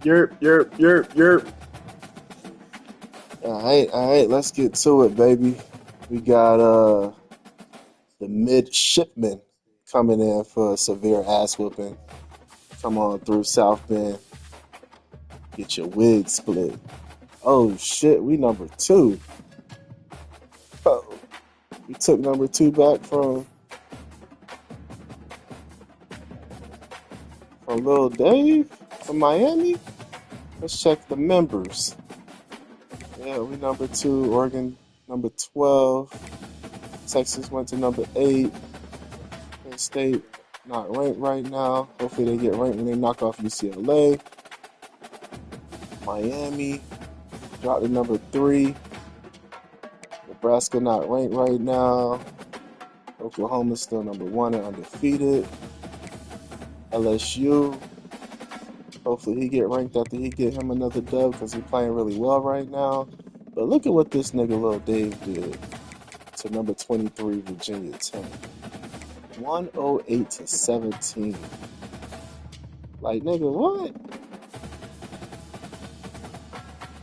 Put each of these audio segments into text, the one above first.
Yerp. All right, let's get to it, baby. We got the midshipmen coming in for a severe ass whooping. Come on through South Bend. Get your wig split. Oh shit, we number 2. Oh, we took number 2 back from Lil Dave from Miami. Let's check the members. Yeah, we number 2. Oregon number 12. Texas went to number 8. Penn State not ranked right now. Hopefully they get ranked when they knock off UCLA. Miami dropped to number 3. Nebraska not ranked right now. Oklahoma still number 1 and undefeated. LSU. Hopefully he get ranked after he get him another dub because he's playing really well right now. But look at what this nigga Lil Dave did to number 23 Virginia Tech. 108-17. Like, nigga, what?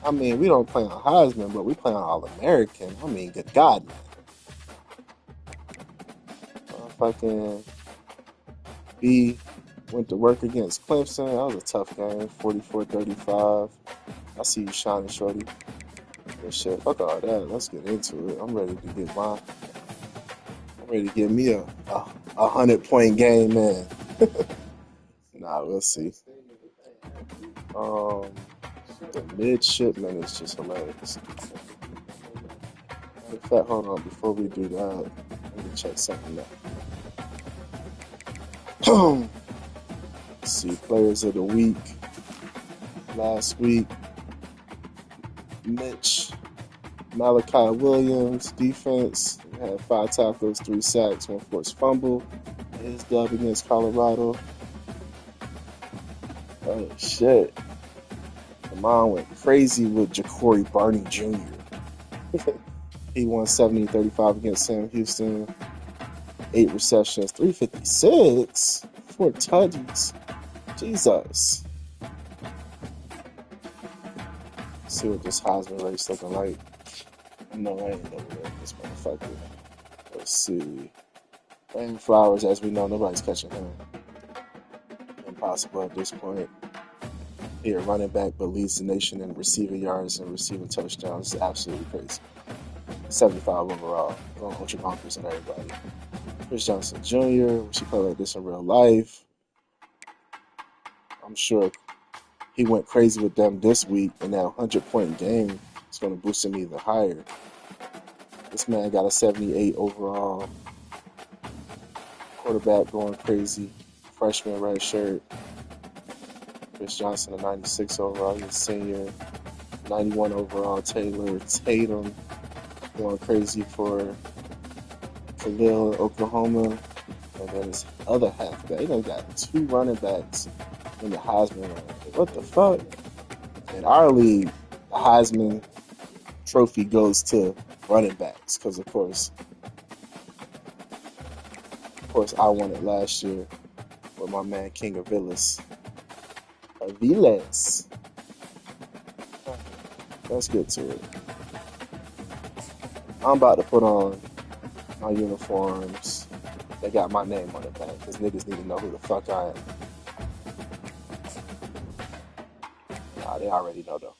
I mean, we don't play on Heisman, but we play on All-American. I mean, good God, man. Fucking B went to work against Clemson. That was a tough game, 44-35. I see you shining, shorty. But shit, fuck all that. Let's get into it. I'm ready to get mine. I'm ready to get me a 100-point game, man. Nah, we'll see. The midshipman is just hilarious. In fact, hold on, before we do that, let me check something out. Let's see, players of the week. Last week, Mitch, Malachi Williams, defense. He had 5 tackles, 3 sacks, 1 forced fumble. His dub against Colorado. Oh, shit. Mine went crazy with Ja'Cory Barney Jr. He won 70-35 against Sam Houston. 8 receptions, 356, 4 touchdowns. Jesus. Let's see what this Heisman race looking like. No, I ain't over there. This motherfucker. Let's see. Brandon Flowers, as we know, nobody's catching him. Impossible at this point. Here, running back, but leads the nation in receiving yards and receiving touchdowns. It's absolutely crazy. 75 overall. Going ultra bonkers on everybody. Chris Johnson Jr., we should play like this in real life. I'm sure he went crazy with them this week, and that 100-point game is going to boost him even higher. This man got a 78 overall. Quarterback going crazy. Freshman red shirt. Chris Johnson, a 96 overall. He's a senior. 91 overall. Taylor Tatum going crazy for Khalil, Oklahoma. And then his other halfback. They done got 2 running backs in the Heisman run. What the fuck? In our league, the Heisman trophy goes to running backs because, of course, I won it last year with my man King Aviles. Let's get to it. I'm about to put on my uniforms. They got my name on the back because niggas need to know who the fuck I am. Nah, they already know though.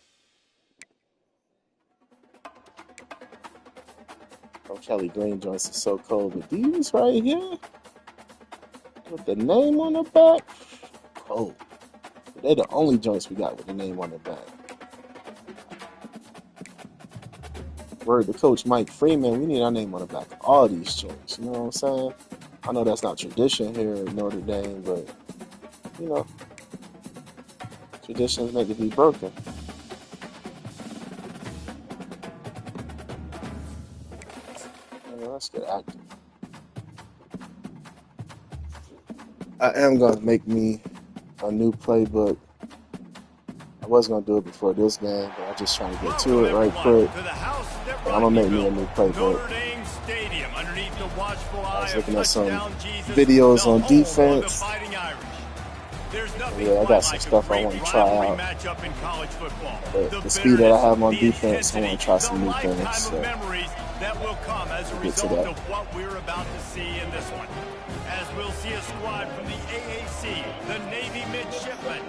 Oh, Kelly Green joints are so cold, but these right here with the name on the back, cold. They're the only joints we got with the name on the back. Word to Coach Mike Freeman, we need our name on the back of all these joints. You know what I'm saying? I know that's not tradition here at Notre Dame, but, you know, traditions meant to be broken. Let's get active. I am going to make me a new playbook. I was going to do it before this game, but I'm just trying to get to it right quick. I'm going to make me a new playbook. I was looking at some videos on defense. Yeah, I got some stuff I want to try out. But the speed that I have on defense, I want to try some new things. So we'll get to that. As we'll see a squad from the AAC, the Navy Midshipmen,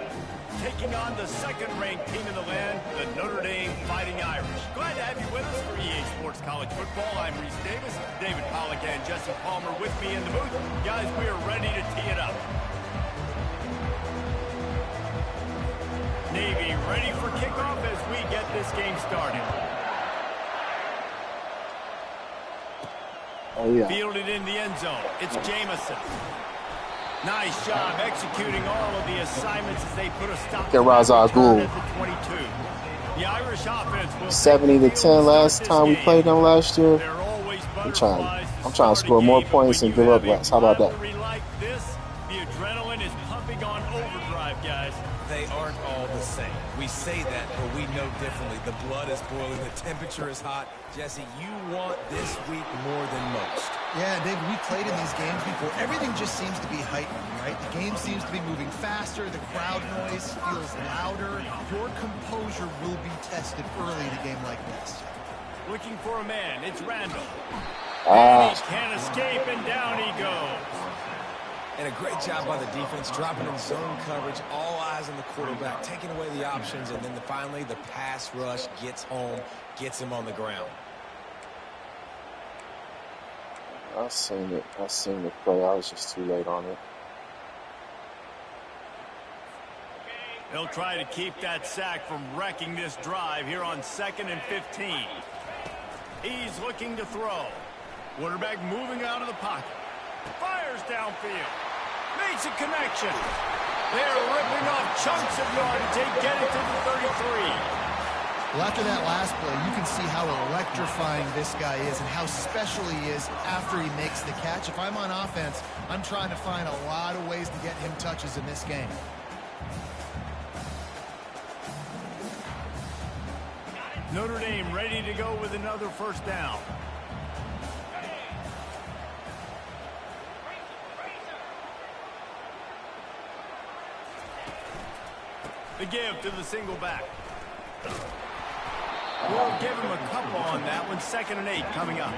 taking on the second-ranked team in the land, the Notre Dame Fighting Irish. Glad to have you with us for EA Sports College Football. I'm Reese Davis, David Pollack and Jesse Palmer with me in the booth. Guys, we are ready to tee it up. Navy ready for kickoff as we get this game started. Oh, yeah. Fielded in the end zone. It's Jamison. Nice job executing all of the assignments as they put a stop to Raza Ghoul. at the 22. The Irish offense will 70-10 last time we played them last year. I'm trying to score more points and give up less. How about that? Like this, the adrenaline is pumping on overdrive, guys. They aren't all the same. We say that, but we know differently. The blood is boiling. The temperature is hot. Jesse, you want this week more than most. Yeah, David, we played in these games before. Everything just seems to be heightened, right? The game seems to be moving faster. The crowd noise feels louder. Your composure will be tested early in a game like this. Looking for a man. It's Randall. And he can't escape, and down he goes. And a great job by the defense, dropping in zone coverage, all eyes on the quarterback, taking away the options, and then finally the pass rush gets home, gets him on the ground. I seen it. I seen the play. I was just too late on it. They'll try to keep that sack from wrecking this drive here on 2nd and 15. He's looking to throw. Quarterback moving out of the pocket. Fires downfield. Makes a connection. They're ripping off chunks of yardage. They get it to the 33. Well, after that last play, you can see how electrifying this guy is and how special he is after he makes the catch. If I'm on offense, I'm trying to find a lot of ways to get him touches in this game. Notre Dame ready to go with another first down. The give to the single back. We'll give him a couple on that one. 2nd and 8 coming up.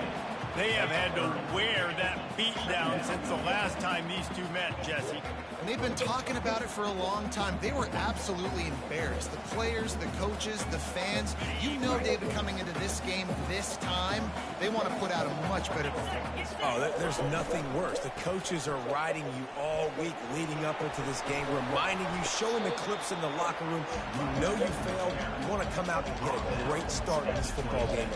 They have had to wear that beat down since the last time these two met, Jesse. And they've been talking about it for a long time. They were absolutely embarrassed. The players, the coaches, the fans. You know, David, coming into this game this time, they want to put out a much better performance. Oh, there's nothing worse. The coaches are riding you all week leading up into this game, reminding you, showing the clips in the locker room. You know you failed. You want to come out and get a great start in this football game.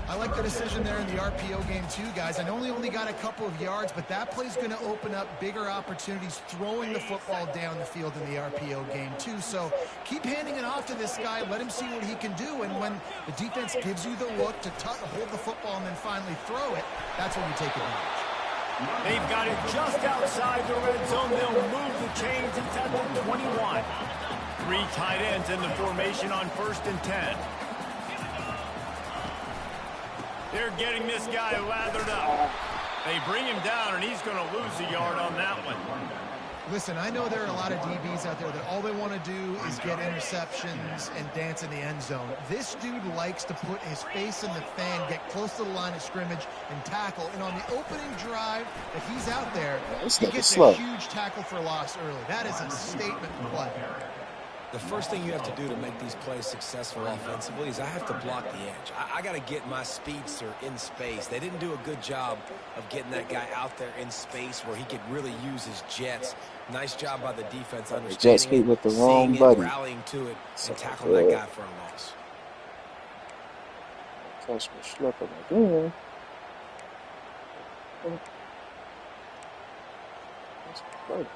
I like the decision there in the RPO game too, guys. I know he only got a couple of yards, but that play's going to open up bigger opportunities throwing the football down the field in the RPO game too. So keep handing it off to this guy. Let him see what he can do. And when the defense gives you the look to hold the football and then finally throw it, that's when you take advantage. They've got it just outside the red zone. They'll move the chains. It's at the 21. 3 tight ends in the formation on 1st and 10. They're getting this guy lathered up. They bring him down, and he's going to lose a yard on that one. Listen, I know there are a lot of DBs out there that all they want to do is get interceptions and dance in the end zone. This dude likes to put his face in the fan, get close to the line of scrimmage, and tackle. And on the opening drive that he's out there, he gets a huge tackle for loss early. That is a statement play. The first thing you have to do to make these plays successful offensively is I have to block the edge. I got to get my speedster in space. They didn't do a good job of getting that guy out there in space where he could really use his jets. Nice job by the defense understanding jet speed with the wrong buddy. Rallying to it, and tackling that guy for a loss. Catch me slipping again. That's great.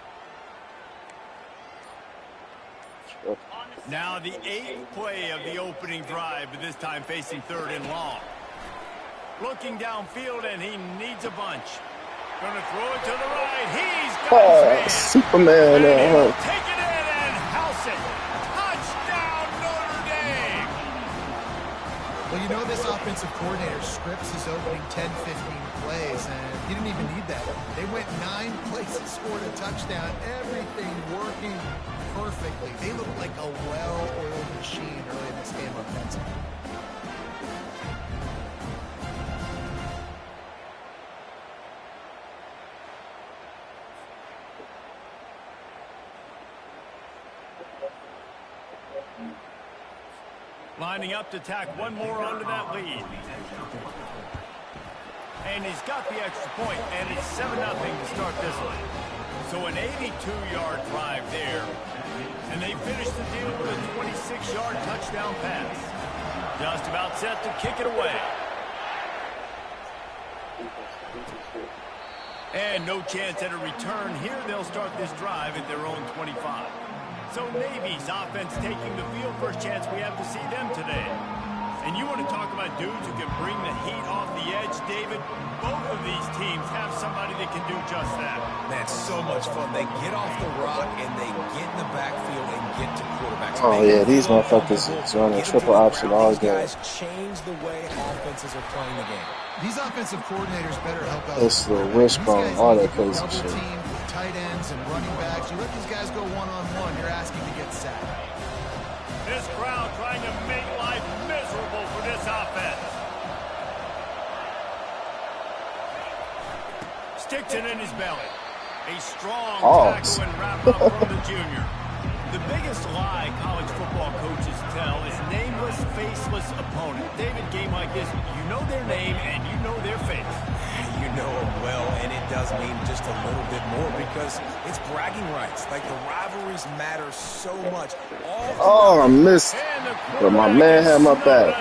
Now the 8th play of the opening drive, but this time facing 3rd and long. Looking downfield, and he needs a bunch. Going to throw it to the right. He's got his man. Superman. And he'll take it in and house it. Touchdown, Notre Dame. Well, you know this offense offensive coordinator scripts his opening 10, 15 plays, and he didn't even need that. They went 9 plays and scored a touchdown. Everything working perfectly. They look like a well-oiled machine early in this game offensively. Lining up to tack one more onto that lead. And he's got the extra point, and it's 7-0 to start this one. So an 82-yard drive there. And they finish the deal with a 26-yard touchdown pass. Just about set to kick it away. And no chance at a return here. They'll start this drive at their own 25. So Navy's offense taking the field. First chance we have to see them today. And you want to talk about dudes who can bring the heat off the edge, David? Both of these teams have somebody that can do just that. That's so much fun. They get off the rock and they get in the backfield and get to quarterbacks. Oh yeah, these motherfuckers is running triple option all game. These guys change the way offenses are playing the game. These offensive coordinators better help out. It's the wishbone, all that crazy double shit. team, tight ends and running backs. You let these guys go one-on-one, you're asking to get sacked. This crowd trying to make life miserable for this offense. Sticks it in his belly. A strong tackle and wrap up from the junior. The biggest lie college football coaches tell is nameless, faceless opponent. David, game like this, you know their name and you know their face. You know them well, and it does mean just a little bit more because it's bragging rights. Like the rivalries matter so much. Oh, I missed. But my man had my back.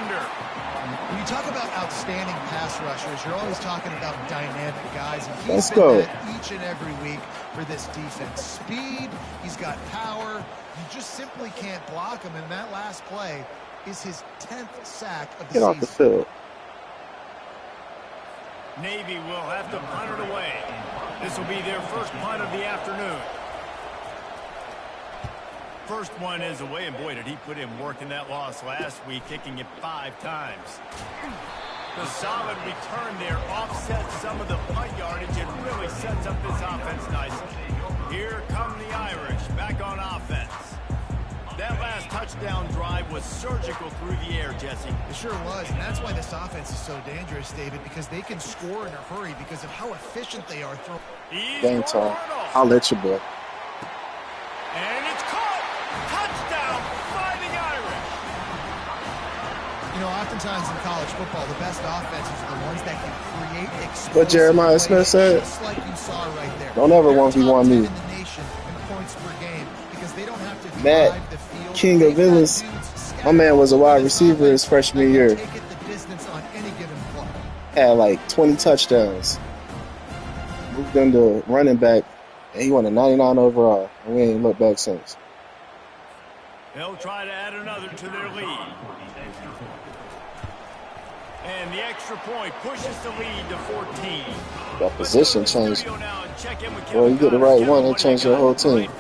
When you talk about outstanding pass rushers, you're always talking about dynamic guys. And Let's go. Each and every week for this defense. Speed, he's got power. You just simply can't block him. And that last play is his 10th sack of the season. Get off the field. Navy will have to punt it away. This will be their first punt of the afternoon. First one is away, and boy, did he put in work in that loss last week, kicking it 5 times. The solid return there offsets some of the punt yardage and really sets up this offense nicely. Here come the Irish back on offense. That last touchdown drive was surgical through the air, Jesse. It sure was, and that's why this offense is so dangerous, David, because they can score in a hurry because of how efficient they are throwing. Game time. I'll let you boy. And it's caught! Touchdown by the Irish! You know, oftentimes in college football, the best offenses are the ones that can create explosive What Jeremiah Smith said? just like you saw right there. Don't ever They're 1v1 top 10 me. in the nation in points per game because they don't have to Matt, drive the field. King of Villas. My man was a wide receiver his freshman year. Take it the distance on any given play. Had like 20 touchdowns. Moved into running back, and he won a 99 overall. And we ain't looked back since. They'll try to add another to their lead. And the extra point pushes the lead to 14. That position changed. Well, you get the right one, it changed your whole team.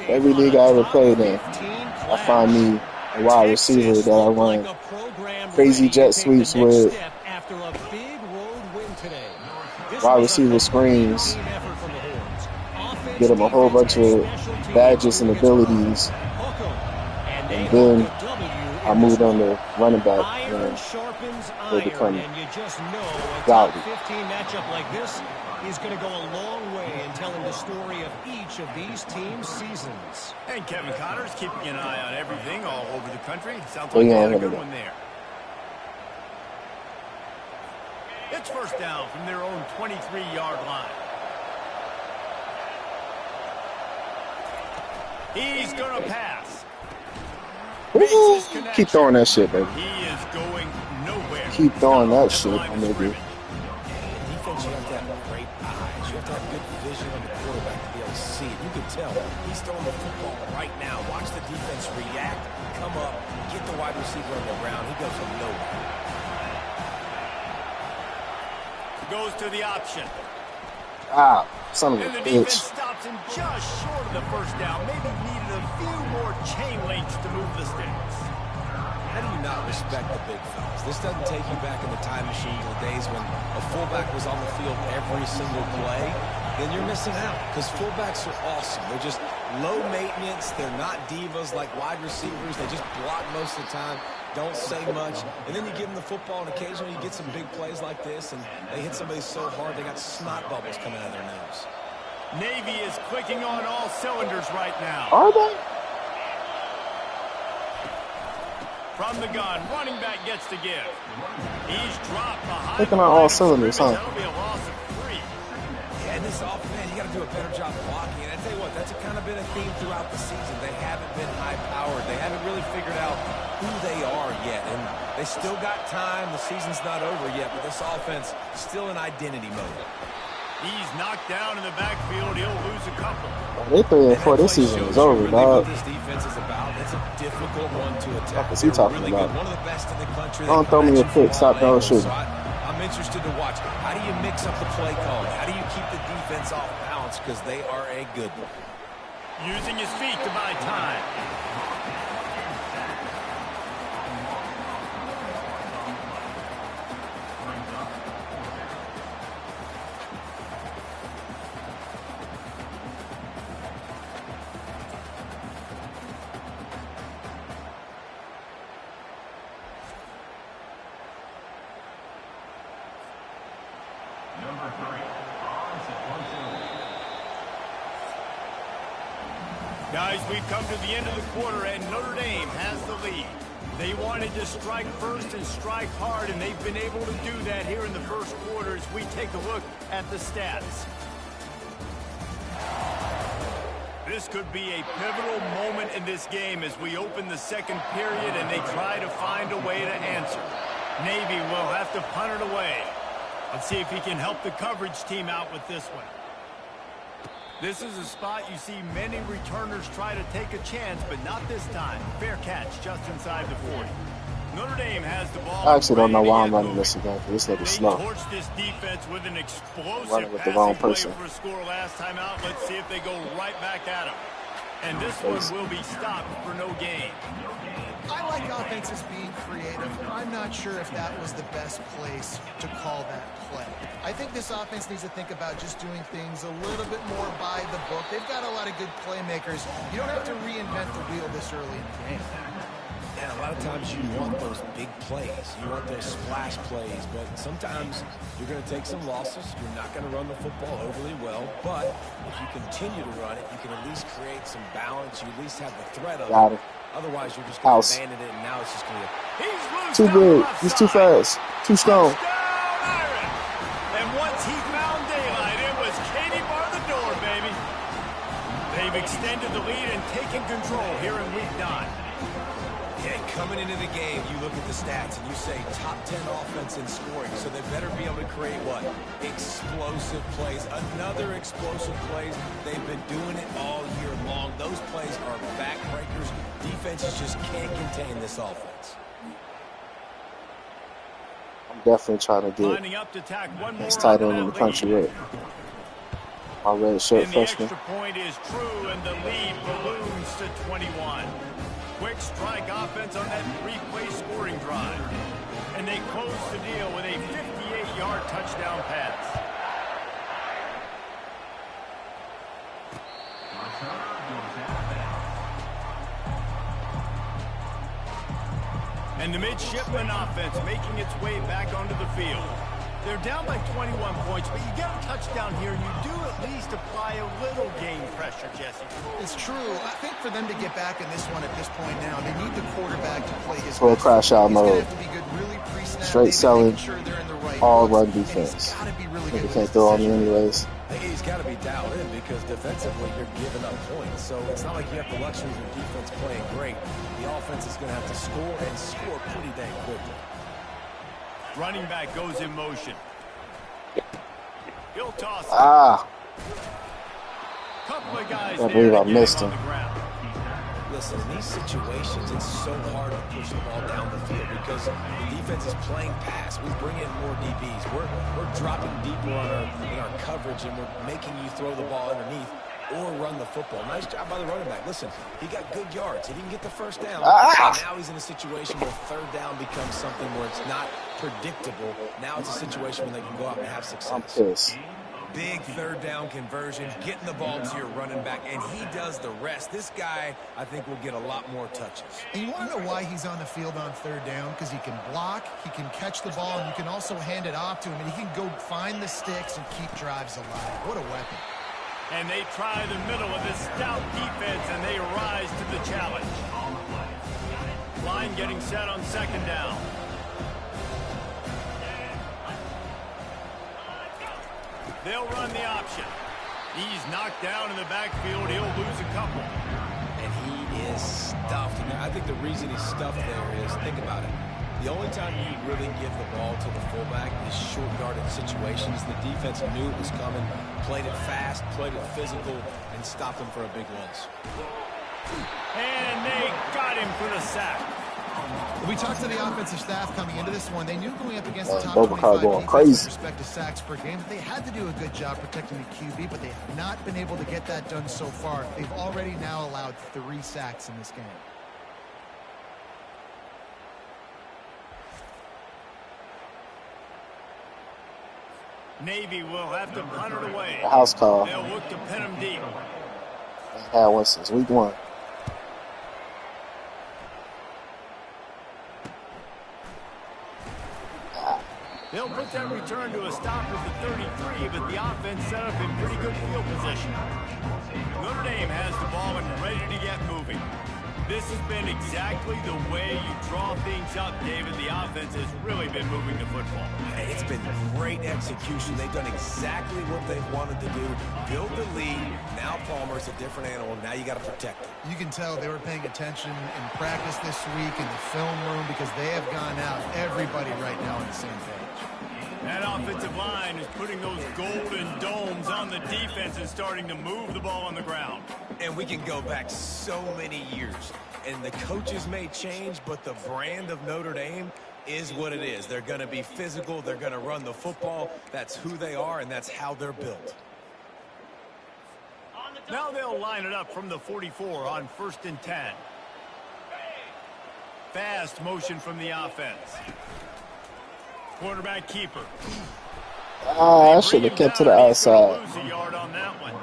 Every league I ever played in, I find me a wide receiver that I run crazy jet sweeps with, wide receiver screens, get them a whole bunch of badges and abilities, and then I moved on to running back, and they become godly. 15 matchup like this is going to go a long way in telling the story of each of these teams' seasons. And Kevin Connor's keeping an eye on everything all over the country. Sounds Oh, like yeah, he had a I good know one there. It's first down from their own 23-yard line. He's going to pass. Woo! Keep throwing that shit, baby. He is going nowhere. Keep throwing that shit, nigga. Defense, you have to have great eyes. You have to have good vision on the quarterback to be able to see it. You can tell he's throwing the football right now. Watch the defense react, come up, get the wide receiver on the ground. He goes from nowhere. Goes to the option. Ah, son of a And the defense bitch. stops him just short of the first down. Maybe needed a few more chain links to move the sticks. how do you not respect the big fellas? This doesn't take you back in the time machine to the days when a fullback was on the field every single play. Then you're missing out, because fullbacks are awesome. They're just low maintenance. They're not divas like wide receivers. They just block most of the time, don't say much. And then you give them the football, and occasionally you get some big plays like this, and they hit somebody so hard they got snot bubbles coming out of their nose. Navy is clicking on all cylinders right now. Are they? From the gun, running back gets to give. He's dropped behind. Clicking on all cylinders, huh? That'll be a loss of 3. Yeah, and this offense, you got to do a better job blocking. And I tell you what, that's kind of been a theme throughout the season. They haven't been high-powered. They haven't really figured out who they are yet. And they still got time. The season's not over yet, but this offense is still in identity mode. He's knocked down in the backfield. He'll lose a couple. They 3-4. This season is over, really dog. what this defense is about. It's a difficult one to attack. What's he talking really about? Good. One of the best in the country. Don't throw me a pick. Stop throwing shit. So I'm interested to watch. How do you mix up the play calling? How do you keep the defense off balance? Because they are a good one. Using his feet to buy time. Guys, we've come to the end of the quarter, and Notre Dame has the lead. They wanted to strike first and strike hard, and they've been able to do that here in the first quarter as we take a look at the stats. This could be a pivotal moment in this game as we open the second period and they try to find a way to answer. Navy will have to punt it away. Let's see if he can help the coverage team out with this one. This is a spot you see many returners try to take a chance, but not this time. Fair catch just inside the 40. Notre Dame has the ball. I actually don't know why I'm running this again. This nigga's slow. They torched this defense with an explosive Running with the wrong passing person. play for a score last time out. Let's see if they go right back at him. And this one will be stopped for no gain. I like offenses being creative. I'm not sure if that was the best place to call that play. I think this offense needs to think about just doing things a little bit more by the book. They've got a lot of good playmakers. You don't have to reinvent the wheel this early in the game. And a lot of times you want those big plays. You want those splash plays. But sometimes you're going to take some losses. You're not going to run the football overly well. But if you continue to run it, you can at least create some balance. You at least have the threat of Got it. it. Otherwise, you're just going to abandon it, and now it's just going to... He's loose. Too big. He's too fast. Too strong. Touchdown, Iron. And once he found daylight, it was Katie bar the door, baby. They've extended the lead and taken control here in week 9. Yeah, coming into the game, you look at the stats and you say top 10 offense in scoring, so they better be able to create what? Explosive plays. Another explosive plays. They've been doing it all year long. Those plays are backbreakers. Defenses just can't contain this offense. I'm definitely trying to get Lining up to tack one more this tight on end in the that country lead. with my red shirt And the freshman. extra point is true, and the lead balloons to 21. Quick strike offense on that 3-play scoring drive. And they close the deal with a 58-yard touchdown pass. And the midshipman offense making its way back onto the field. They're down by 21 points, but you get a touchdown here, and you do at least apply a little game pressure, Jesse. It's true. I think for them to get back in this one at this point now, they need the quarterback to play his Full best. crash out He's gonna mode. have to be good, really pre-snap, Straight selling, making sure they're in the right all looks, run and he's defense. gotta be really Nigga good can't with throw on me decision. anyways. He's got to be dialed in because defensively you're giving up points. So it's not like you have the luxury of your defense playing great. The offense is going to have to score and score pretty dang quickly. Running back goes in motion. He'll toss it. Couple of guys Can't there believe I to get missed on him. the ground. Listen, in these situations, it's so hard to push the ball down the field because the defense is playing pass. We bring in more DBs. We're dropping deeper in our coverage, and we're making you throw the ball underneath. or run the football. Nice job by the running back. Listen, he got good yards. He didn't get the first down. And now he's in a situation where third down becomes something where it's not predictable. Now it's a situation where they can go out and have success. I'm pissed. Big third down conversion, getting the ball to your running back, and he does the rest. This guy, I think, will get a lot more touches. And you want to know why he's on the field on third down? Because he can block, he can catch the ball, and you can also hand it off to him, and he can go find the sticks and keep drives alive. What a weapon. And they try the middle of this stout defense, and they rise to the challenge. Line getting set on second down. They'll run the option. He's knocked down in the backfield. He'll lose a couple. And he is stuffed. And I think the reason he's stuffed there is, think about it. The only time you really give the ball to the fullback is short yardage situations. The defense knew it was coming, played it fast, played it physical, and stopped him for a big loss. And they got him for the sack. We talked to the offensive staff coming into this one. They knew going up against the top Bobaccar 25 going defense crazy. with respect to sacks per game, that they had to do a good job protecting the QB, but they have not been able to get that done so far. They've already now allowed 3 sacks in this game. Navy will have to punt it away. The house call. They'll look to pin him deep. Had one since week 1. They'll put that return to a stop at the 33, but the offense set up in pretty good field position. Notre Dame has the ball and ready to get moving. This has been exactly the way you draw things up, David. The offense has really been moving the football. It's been great execution. They've done exactly what they've wanted to do. Build the lead. Now Palmer's a different animal. Now you got to protect it. You can tell they were paying attention in practice this week in the film room because they have gone out, everybody right now on the same page. That offensive line is putting those golden domes on the defense and starting to move the ball on the ground. And we can go back so many years. And the coaches may change, but the brand of Notre Dame is what it is. They're going to be physical. They're going to run the football. That's who they are, and that's how they're built. Now they'll line it up from the 44 on 1st and 10. Fast motion from the offense. Quarterback keeper. I should have kept to the outside. Lose a yard on that one.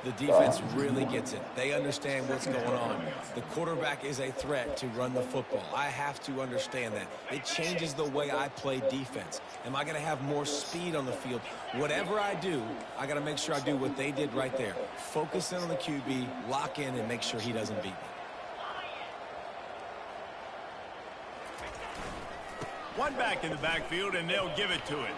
The defense really gets it. They understand what's going on. The quarterback is a threat to run the football. I have to understand that. It changes the way I play defense. Am I going to have more speed on the field? Whatever I do, I got to make sure I do what they did right there. Focus in on the QB, lock in, and make sure he doesn't beat me. One back in the backfield, and they'll give it to him.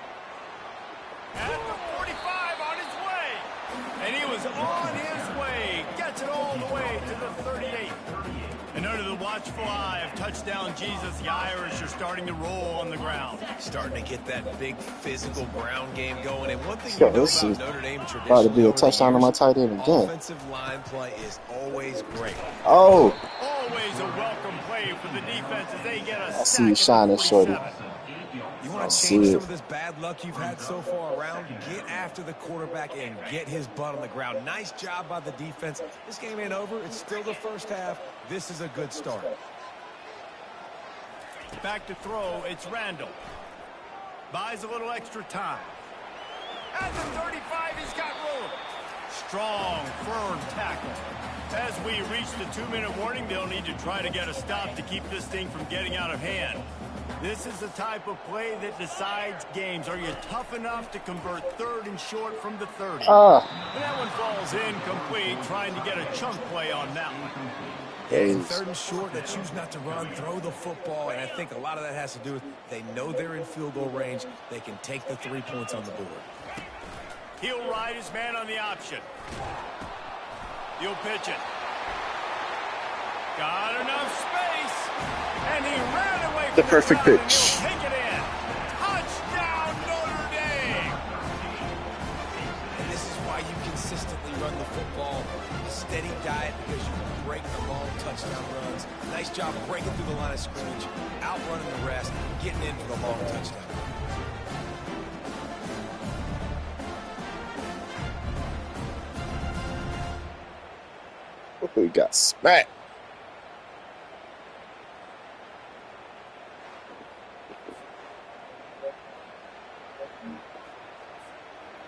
At the 45 on his way. And he was on his way. Gets it all the way to the 38. And under the watchful eye of touchdown Jesus, the Irish are starting to roll on the ground. Starting to get that big physical ground game going. And one thing Yo, you know this is about Notre Dame tradition, about to be a over the touchdown on my years, tight end again. offensive line play is always great. Oh, Always a welcome play for the defense as they get a I see sack you at the shining, shorty. 47. You want I to see change it. some of this bad luck you've had so far around? Get after the quarterback and get his butt on the ground. Nice job by the defense. This game ain't over. It's still the first half. This is a good start. Back to throw, it's Randall. Buys a little extra time. At the 35, he's got room. Strong, firm tackle. As we reach the 2-minute warning, they'll need to try to get a stop to keep this thing from getting out of hand. This is the type of play that decides games. Are you tough enough to convert 3rd and short from the 30? And that one falls incomplete, trying to get a chunk play on that one. In 3rd and short, they choose not to run, throw the football, and I think a lot of that has to do with they know they're in field goal range. They can take the 3 points on the board. He'll ride his man on the option. He'll pitch it. Got enough space. And he ran away from The perfect crowd, and pitch. he'll take it in. Touchdown, Notre Dame. And this is why you consistently run the football. A steady diet because you can break the long touchdown runs. Nice job breaking through the line of scrimmage, outrunning the rest, getting in for the long touchdown. We got smacked.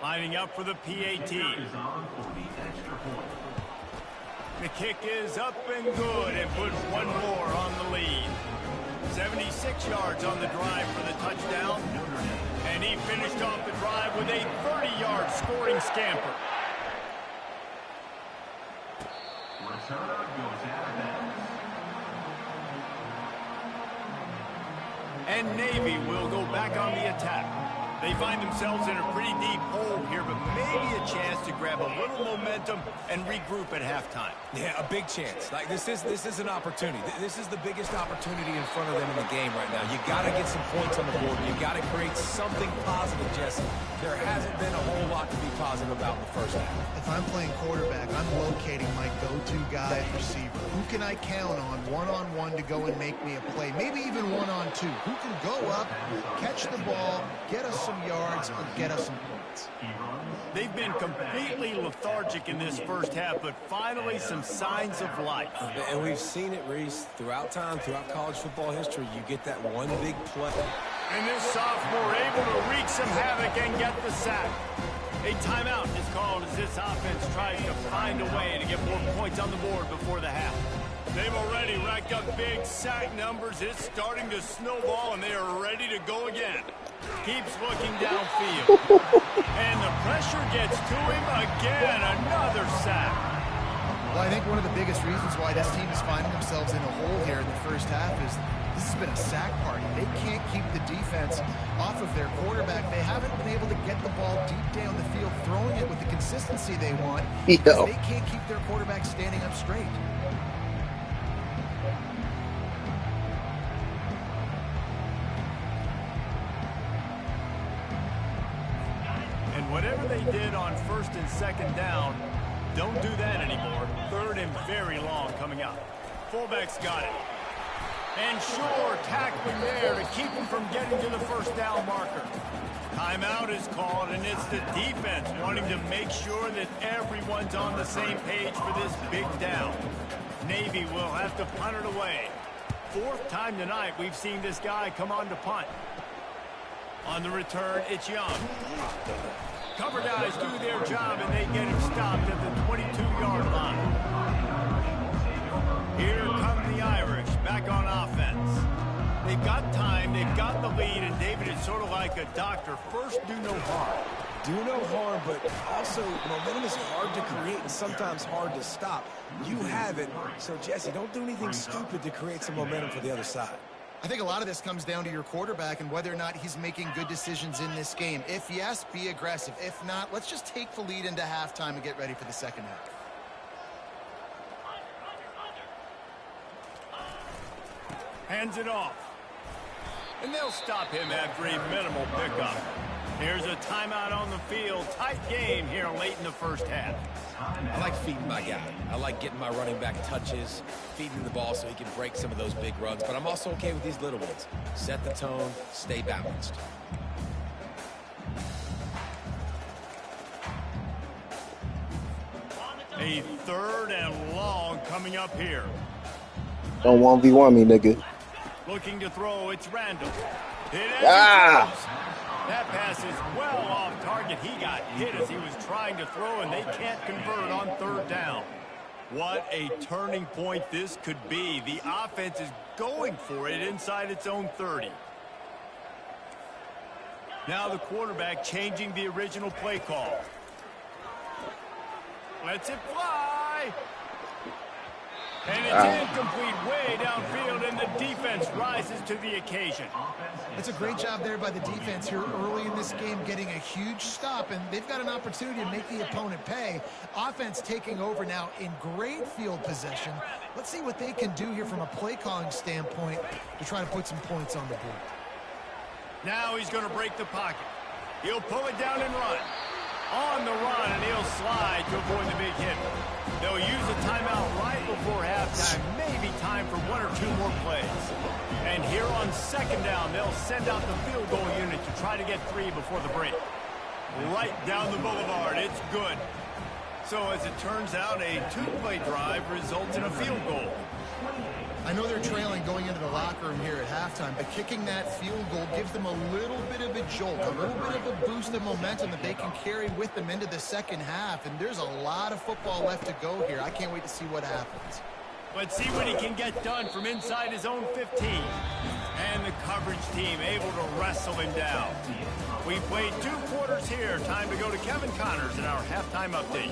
Lining up for the PAT. The kick is up and good and puts one more on the lead. 76 yards on the drive for the touchdown. And he finished off the drive with a 30-yard scoring scamper. And Navy will go back on the attack. They find themselves in a pretty deep hole here, but maybe a chance to grab a little momentum and regroup at halftime. Yeah, a big chance. Like this is an opportunity. This is the biggest opportunity in front of them in the game right now. You got to get some points on the board. You got to create something positive, Jesse. There hasn't been a whole lot to be positive about in the first half. If I'm playing quarterback, I'm locating my go-to guy receiver. Who can I count on one-on-one to go and make me a play? Maybe even one-on-two. Who can go up, catch the ball, get us some yards, or get us some points? They've been completely lethargic in this first half, but finally some signs of life. And we've seen it, Reese, throughout time, throughout college football history. You get that one big play. And this sophomore able to wreak some havoc and get the sack. A timeout is called as this offense tries to find a way to get more points on the board before the half. They've already racked up big sack numbers. It's starting to snowball, and they are ready to go again. Keeps looking downfield. And the pressure gets to him again. Another sack. Well, I think one of the biggest reasons why this team is finding themselves in a hole here in the first half is this has been a sack party. They can't keep the defense off of their quarterback. They haven't been able to get the ball deep down the field, throwing it with the consistency they want, because they can't keep their quarterback standing up straight. And whatever they did on first and second down, don't do that anymore. Third and very long coming up. Fullback's got it. And sure, tackling there to keep him from getting to the first down marker. Timeout is called, and it's the defense wanting to make sure that everyone's on the same page for this big down. Navy will have to punt it away. Fourth time tonight we've seen this guy come on to punt. On the return, it's Young. Cover guys do their job, and they get him stopped at the 22-yard line. Here come the Irish back on offense. They've got time, they've got the lead, and David is sort of like a doctor. First, do no harm. Do no harm, but also momentum is hard to create and sometimes hard to stop. You have it, so Jesse, don't do anything stupid to create some momentum for the other side. I think a lot of this comes down to your quarterback and whether or not he's making good decisions in this game. If yes, be aggressive. If not, let's just take the lead into halftime and get ready for the second half. Hands it off. And they'll stop him after a minimal pickup. Here's a timeout on the field. Tight game here late in the first half. I like feeding my guy. I like getting my running back touches, feeding the ball so he can break some of those big runs. But I'm also okay with these little ones. Set the tone, stay balanced. A third and long coming up here. Don't 1v1 me, nigga. Looking to throw, it's Randall. That pass is well off target. He got hit as he was trying to throw, and they can't convert on third down. What a turning point this could be. The offense is going for it inside its own 30. Now the quarterback changing the original play call. Lets it fly. And it's incomplete way downfield, and the defense rises to the occasion. It's a great job there by the defense here early in this game, getting a huge stop, and they've got an opportunity to make the opponent pay. Offense taking over now in great field possession. Let's see what they can do here from a play calling standpoint to try to put some points on the board. Now he's going to break the pocket. He'll pull it down and run. On the run, and he'll slide to avoid the big hit. They'll use a timeout right before halftime. Maybe time for one or two more plays. And here on second down, they'll send out the field goal unit to try to get three before the break. Right down the boulevard. It's good. So as it turns out, a two-play drive results in a field goal. I know they're trailing going into the locker room here at halftime, but kicking that field goal gives them a little bit of a jolt, a little bit of a boost of momentum that they can carry with them into the second half. And there's a lot of football left to go here. I can't wait to see what happens. Let's see what he can get done from inside his own 15. And the coverage team able to wrestle him down. We played 2 quarters here. Time to go to Kevin Connors in our halftime update.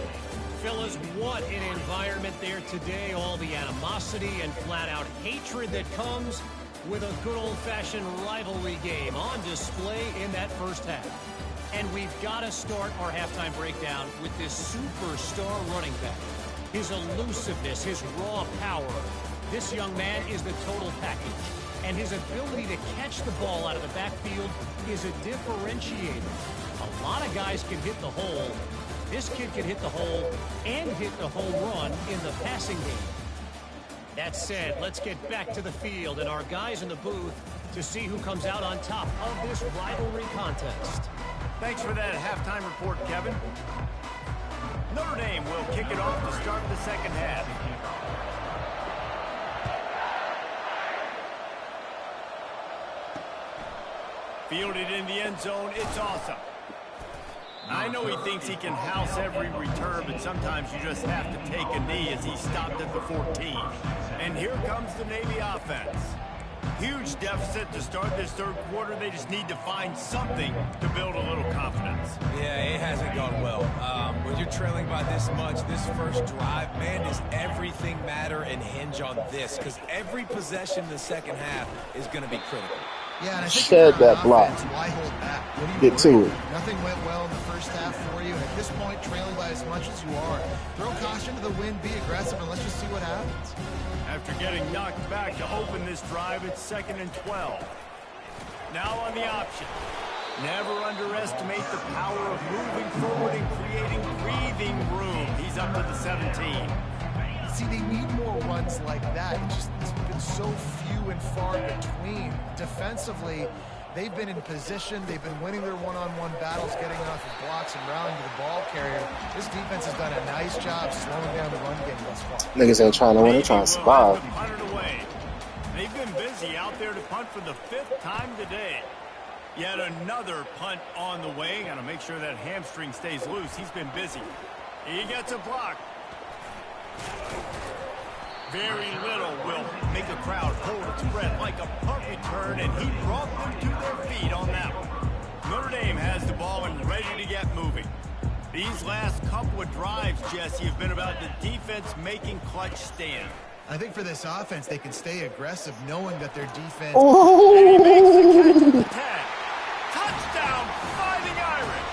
Fellas, what an environment there today. All the animosity and flat-out hatred that comes with a good old-fashioned rivalry game on display in that first half. And we've got to start our halftime breakdown with this superstar running back. His elusiveness, his raw power. This young man is the total package. And his ability to catch the ball out of the backfield is a differentiator. A lot of guys can hit the hole. This kid can hit the hole and hit the home run in the passing game. That said, let's get back to the field and our guys in the booth to see who comes out on top of this rivalry contest. Thanks for that halftime report, Kevin. Notre Dame will kick it off to start the second half. Fielded in the end zone, it's awesome. I know he thinks he can house every return, but sometimes you just have to take a knee as he stopped at the 14. And here comes the Navy offense. Huge deficit to start this third quarter. They just need to find something to build a little confidence. Yeah, it hasn't gone well. When you're trailing by this much, this first drive, man, does everything matter and hinge on this? Because every possession in the second half is going to be critical. Yeah, and I think Shed that block. Why hold back? What are you Get to worried it. about? Nothing went well in the first half for you, and at this point, trailing by as much as you are, throw caution to the wind, be aggressive, and let's just see what happens. After getting knocked back to open this drive, it's 2nd and 12. Now on the option. Never underestimate the power of moving forward and creating breathing room. He's up to the 17. See, they need more runs like that. It's been so few and far between. Defensively, they've been in position. They've been winning their one-on-one battles, getting off of blocks and rallying to the ball carrier. This defense has done a nice job slowing down the run game thus far. Niggas ain't trying to win, they're trying to survive. Punt it away. They've been busy out there to punt for the 5th time today. Yet another punt on the way. Got to make sure that hamstring stays loose. He's been busy. He gets a block. Very little will make a crowd hold its breath like a punt return, and he brought them to their feet on that one. Notre Dame has the ball and ready to get moving. These last couple of drives, Jesse, have been about the defense making clutch stand. I think for this offense, they can stay aggressive knowing that their defense... And he makes the catch at the 10. Touchdown, Fighting Irish.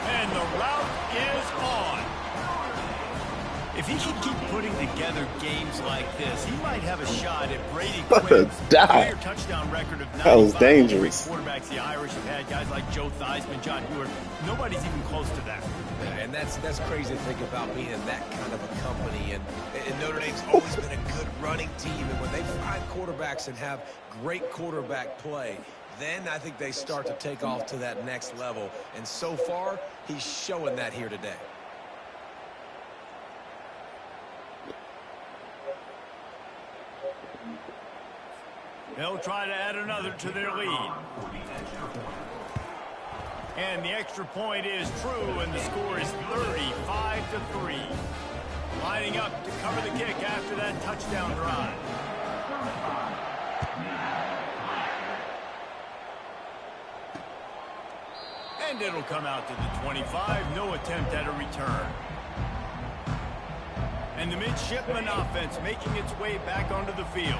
And the route is on. If he can keep putting together games like this, he might have a shot at Brady Quinn's career touchdown record of 95. That was dangerous. Quarterbacks the Irish have had, guys like Joe Theismann, John Hewart. Nobody's even close to that. And that's crazy to think about being in that kind of a company. And Notre Dame's always been a good running team. And when they find quarterbacks and have great quarterback play, then I think they start to take off to that next level. And so far, he's showing that here today. They'll try to add another to their lead. And the extra point is true, and the score is 35-3. Lining up to cover the kick after that touchdown drive. And it'll come out to the 25. No attempt at a return. And the midshipman offense making its way back onto the field.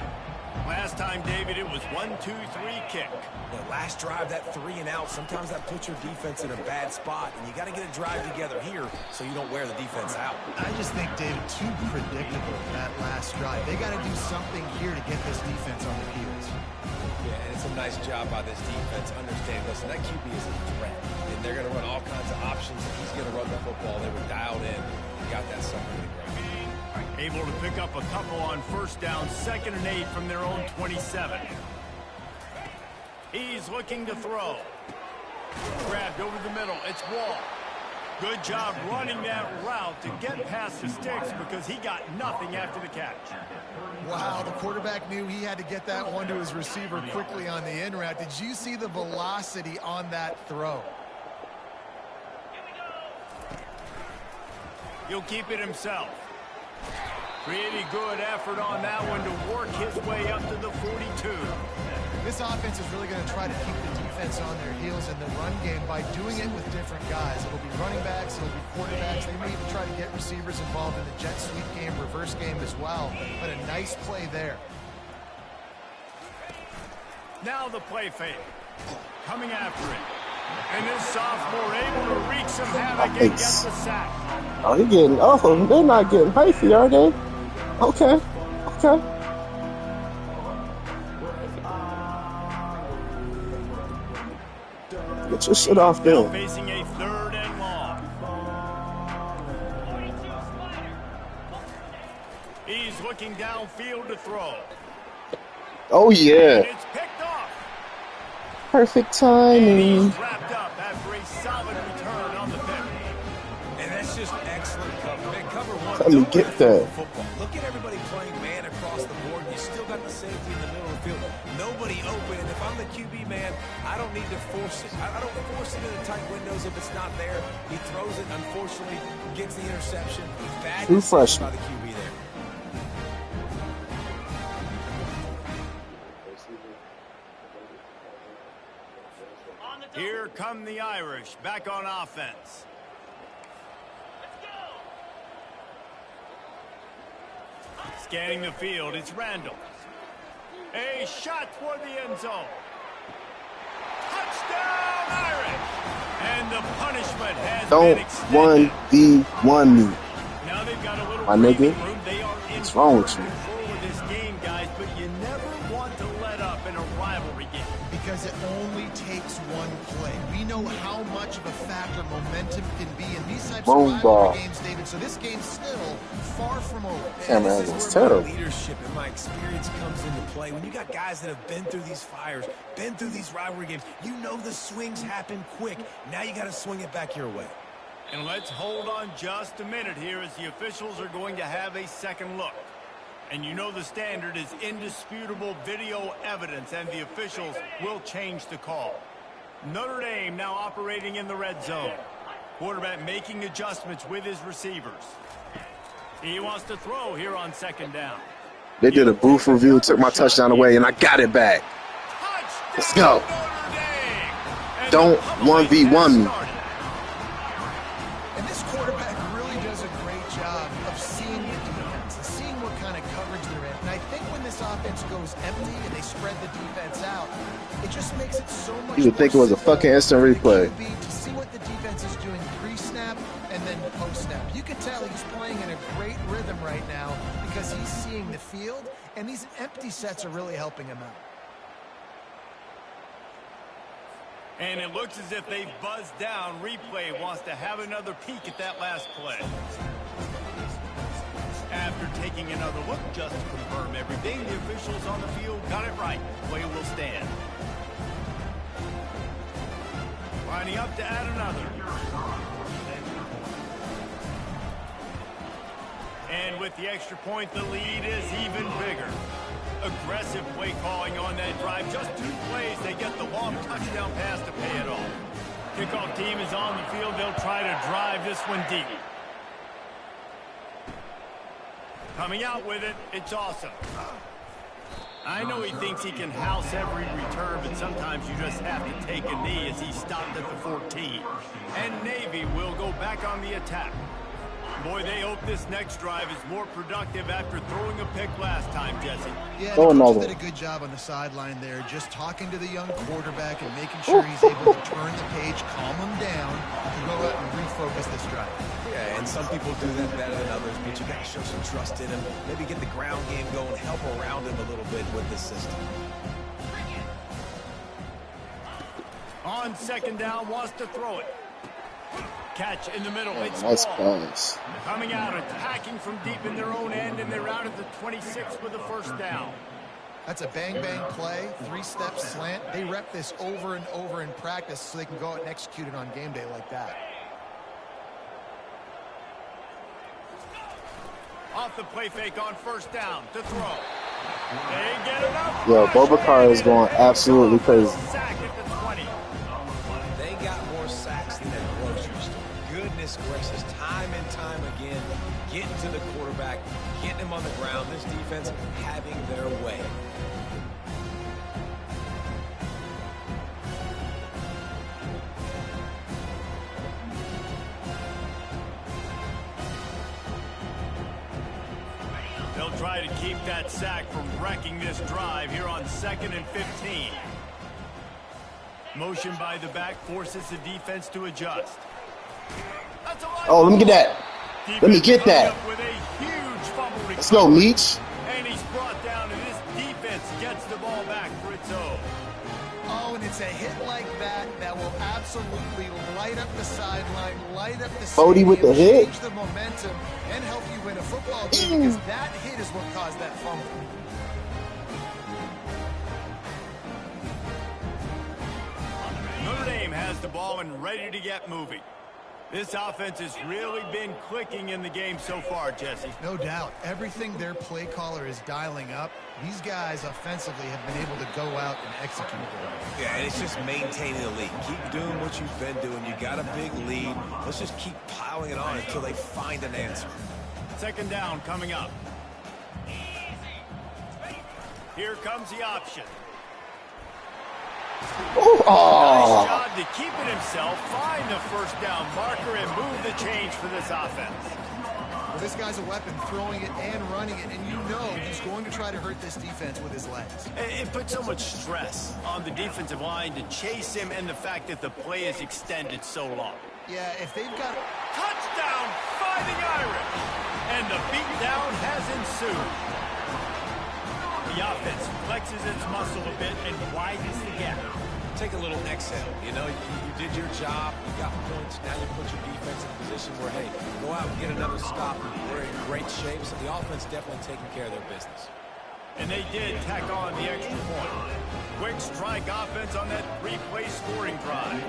Last time, David, it was 1-2-3 kick. The last drive, that 3 and out, sometimes that puts your defense in a bad spot, and you got to get a drive together here so you don't wear the defense out. I just think, David, too predictable that last drive. They got to do something here to get this defense on their heels. Yeah, and it's a nice job by this defense. Understand, listen, that QB is a threat, and they're going to run all kinds of options. If he's going to run the football, they were dialed in. Got that something to ground. Able to pick up a couple on first down, 2nd and 8 from their own 27. He's looking to throw. Grabbed over the middle. It's Wall. Good job running that route to get past the sticks because he got nothing after the catch. Wow, the quarterback knew he had to get that one to his receiver quickly on the in route. Did you see the velocity on that throw? He'll keep it himself. Pretty good effort on that one to work his way up to the 42. This offense is really going to try to keep the defense on their heels in the run game by doing it with different guys. It'll be running backs, it'll be quarterbacks. They may even try to get receivers involved in the jet sweep game, reverse game as well. But a nice play there. Now the play fake. Coming after it. And this sophomore able to wreak some havoc and get the sack. Oh, they're not getting hyphy, are they? Okay. Get your shit off there. Now facing a 3rd and long. He's looking downfield to throw. Oh, yeah. And it's picked off. Perfect timing. And he's wrapped up after a solid return on the pick. And that's just excellent cover. Man, cover one. Let me get that. Football. Look at everybody playing man across the board. You still got the safety in the middle of the field. Nobody open. And if I'm the QB man, I don't need to force it. I don't force it into tight windows if it's not there. He throws it, unfortunately, gets the interception. Bad True decision freshman. by the QB there. Here come the Irish, back on offense. Scanning the field, it's Randall. A shot toward the end zone. Touchdown, Irish! And the punishment has been extended. Don't 1v1 me. Now they've got a little My nigga, breathing room. They are in what's wrong with you? control of this game, guys, but you never want to let up in a rivalry game. Because it only takes one play. We know how much of a factor momentum can be in these types of rivalry games, David. So this game's still far from over. Camera This angle's is where terrible. my leadership and my experience comes into play. When you got guys that have been through these fires, been through these rivalry games, you know the swings happen quick. Now you got to swing it back your way. And let's hold on just a minute here as the officials are going to have a second look. And you know the standard is indisputable video evidence, and the officials will change the call. Notre Dame now operating in the red zone. Quarterback making adjustments with his receivers. He wants to throw here on 2nd down. They did a booth review, took my touchdown away, and I got it back. Let's go. Don't 1v1 me. And this quarterback really does a great job of seeing the defense and seeing what kind of coverage they're in. And I think when this offense goes empty and they spread the defense out, it just makes it so much You would think it was a fucking instant replay. to see what the defense is doing pre-snap and then post-snap. You can tell he's playing in a great rhythm right now because he's seeing the field, and these empty sets are really helping him out. And it looks as if they've buzzed down. Replay wants to have another peek at that last play. After taking another look just to confirm everything, the officials on the field got it right. Play will stand. Lining up to add another. And with the extra point, the lead is even bigger. Aggressive play calling on that drive. Just 2 plays, they get the long touchdown pass to pay it off. Kickoff team is on the field. They'll try to drive this one deep. Coming out with it, it's awesome. I know he thinks he can house every return, but sometimes you just have to take a knee as he stopped at the 14. And Navy will go back on the attack. Boy, they hope this next drive is more productive after throwing a pick last time, Jesse. Yeah, the coach did a good job on the sideline there, just talking to the young quarterback and making sure he's able to turn the page, calm him down, to go out and refocus this drive. Yeah, and some people do that better than others, but you got to show some trust in him. Maybe get the ground game going, help around him a little bit with this system. On 2nd down, wants to throw it. Catch in the middle. It's Nice ball. pass. Coming out, attacking from deep in their own end, and they're out at the 26 with the 1st down. That's a bang-bang play, 3-step slant. They rep this over and over in practice so they can go out and execute it on game day like that. off the play fake on first down to throw. They get enough. Yo, Bobakar is going absolutely crazy. Sack at the 20. They got more sacks than a grocery store. Goodness gracious, time and time again, getting to the quarterback, getting him on the ground. This defense having their way. They'll try to keep that sack from wrecking this drive here on 2nd and 15. Motion by the back forces the defense to adjust. Oh, let me get that. Let me get that. With a huge fumble recovery. Let's go, Leach. And he's brought down, and this defense gets the ball back for its own. Oh, and it's a hit like that that will absolutely light up the sideline, light up the Bodie with the hit. change the momentum, and help you win a football game because that hit is what caused that fumble. Notre Dame has the ball and ready to get moving. This offense has really been clicking in the game so far, Jesse. No doubt. Everything their play caller is dialing up, these guys offensively have been able to go out and execute. Yeah, and it's just maintaining the lead. Keep doing what you've been doing. You got a big lead. Let's just keep piling it on until they find an answer. 2nd down coming up. Here comes the option. Oh. Nice job to keep it himself, find the first down marker, and move the change for this offense. Well, this guy's a weapon, throwing it and running it, and you know he's going to try to hurt this defense with his legs. It puts so much stress on the defensive line to chase him, and the fact that the play is extended so long. Yeah, if they've got... Touchdown, Fighting Irish! And the beatdown has ensued. The offense flexes its muscle a bit and widens the gap. Take a little exhale. You know, you did your job. You got points. Now you put your defense in a position where, hey, go out and get another stop. We're in great shape. So the offense definitely taking care of their business. And they did tack on the extra point. Quick strike offense on that 3-play scoring drive.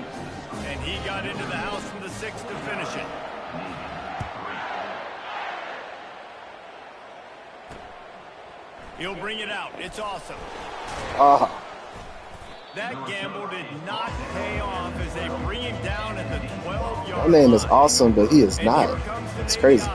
And he got into the house from the 6 to finish it. He'll bring it out. It's awesome. That gamble did not pay off as they bring him down at the 12-yard My name is line. awesome, but he is not. It's crazy.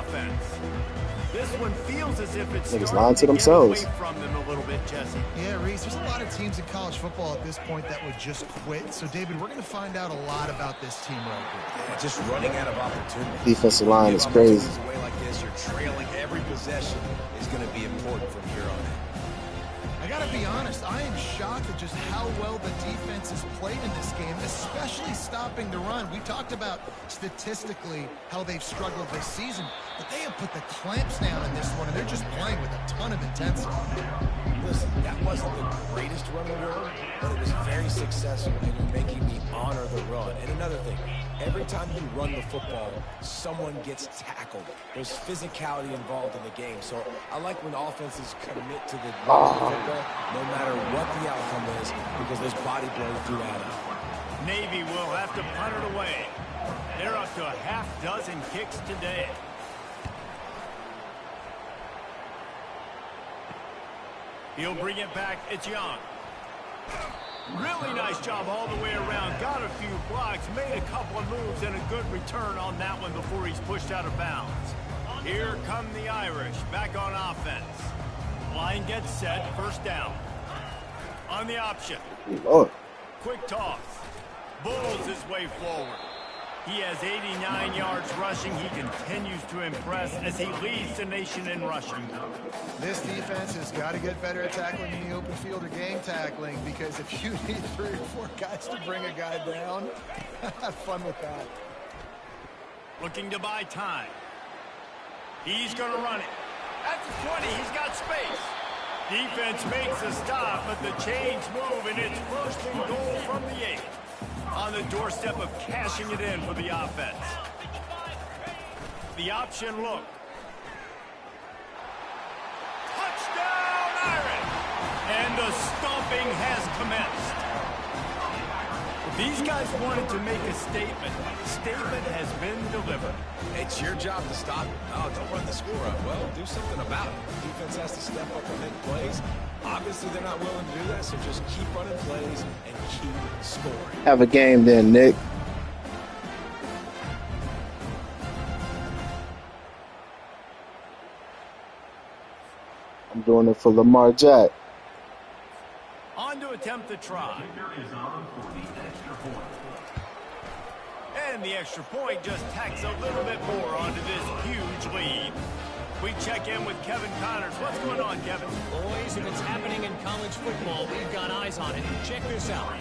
This one feels as if it's Niggas lying to themselves. away from them a little bit, Jesse. Yeah, Reese, there's a lot of teams in college football at this point that would just quit. So, David, we're going to find out a lot about this team right here. Yeah, just running out of opportunity. Defensive line is crazy. A way like this, you're trailing every possession is going to be important from here on out. I got to be honest, I am shocked at just how well the defense has played in this game, especially stopping the run. We talked about statistically how they've struggled this season, but they have put the clamps down in this one, and they're just playing with a ton of intensity. Listen, that wasn't the greatest run of the world, but it was very successful, and you're making me honor the run. And another thing, every time you run the football, someone gets tackled. There's physicality involved in the game. So I like when offenses commit to the run of the football, no matter what the outcome is, because those body blows do add up. Navy will have to punt it away. They're up to a half dozen kicks today. He'll bring it back. It's Young. Really nice job all the way around. Got a few blocks, made a couple of moves, and a good return on that one before he's pushed out of bounds. Here come the Irish, back on offense. Line gets set, first down. On the option. Lord. Quick toss. Bulls his way forward. He has 89 yards rushing. He continues to impress as he leads the nation in rushing. This defense has got to get better at tackling in the open field or game tackling, because if you need 3 or 4 guys to bring a guy down, have fun with that. Looking to buy time. He's going to run it. At the 20, he's got space. Defense makes a stop, but the chains move, and it's first and goal from the 8. On the doorstep of cashing it in for the offense. The option look. Touchdown, Irish! And the stomping has commenced. These guys wanted to make a statement. Statement has been delivered. It's your job to stop it. Oh, don't run the score up. Well, do something about it. The defense has to step up and make plays. Obviously, they're not willing to do that, so just keep running plays and keep scoring. Have a game then, Nick. I'm doing it for Lamar Jack. On to attempt the try. And the extra point just tacks a little bit more onto this huge lead. We check in with Kevin Connors. What's going on, Kevin? Boys, if it's happening in college football, we've got eyes on it. Check this out.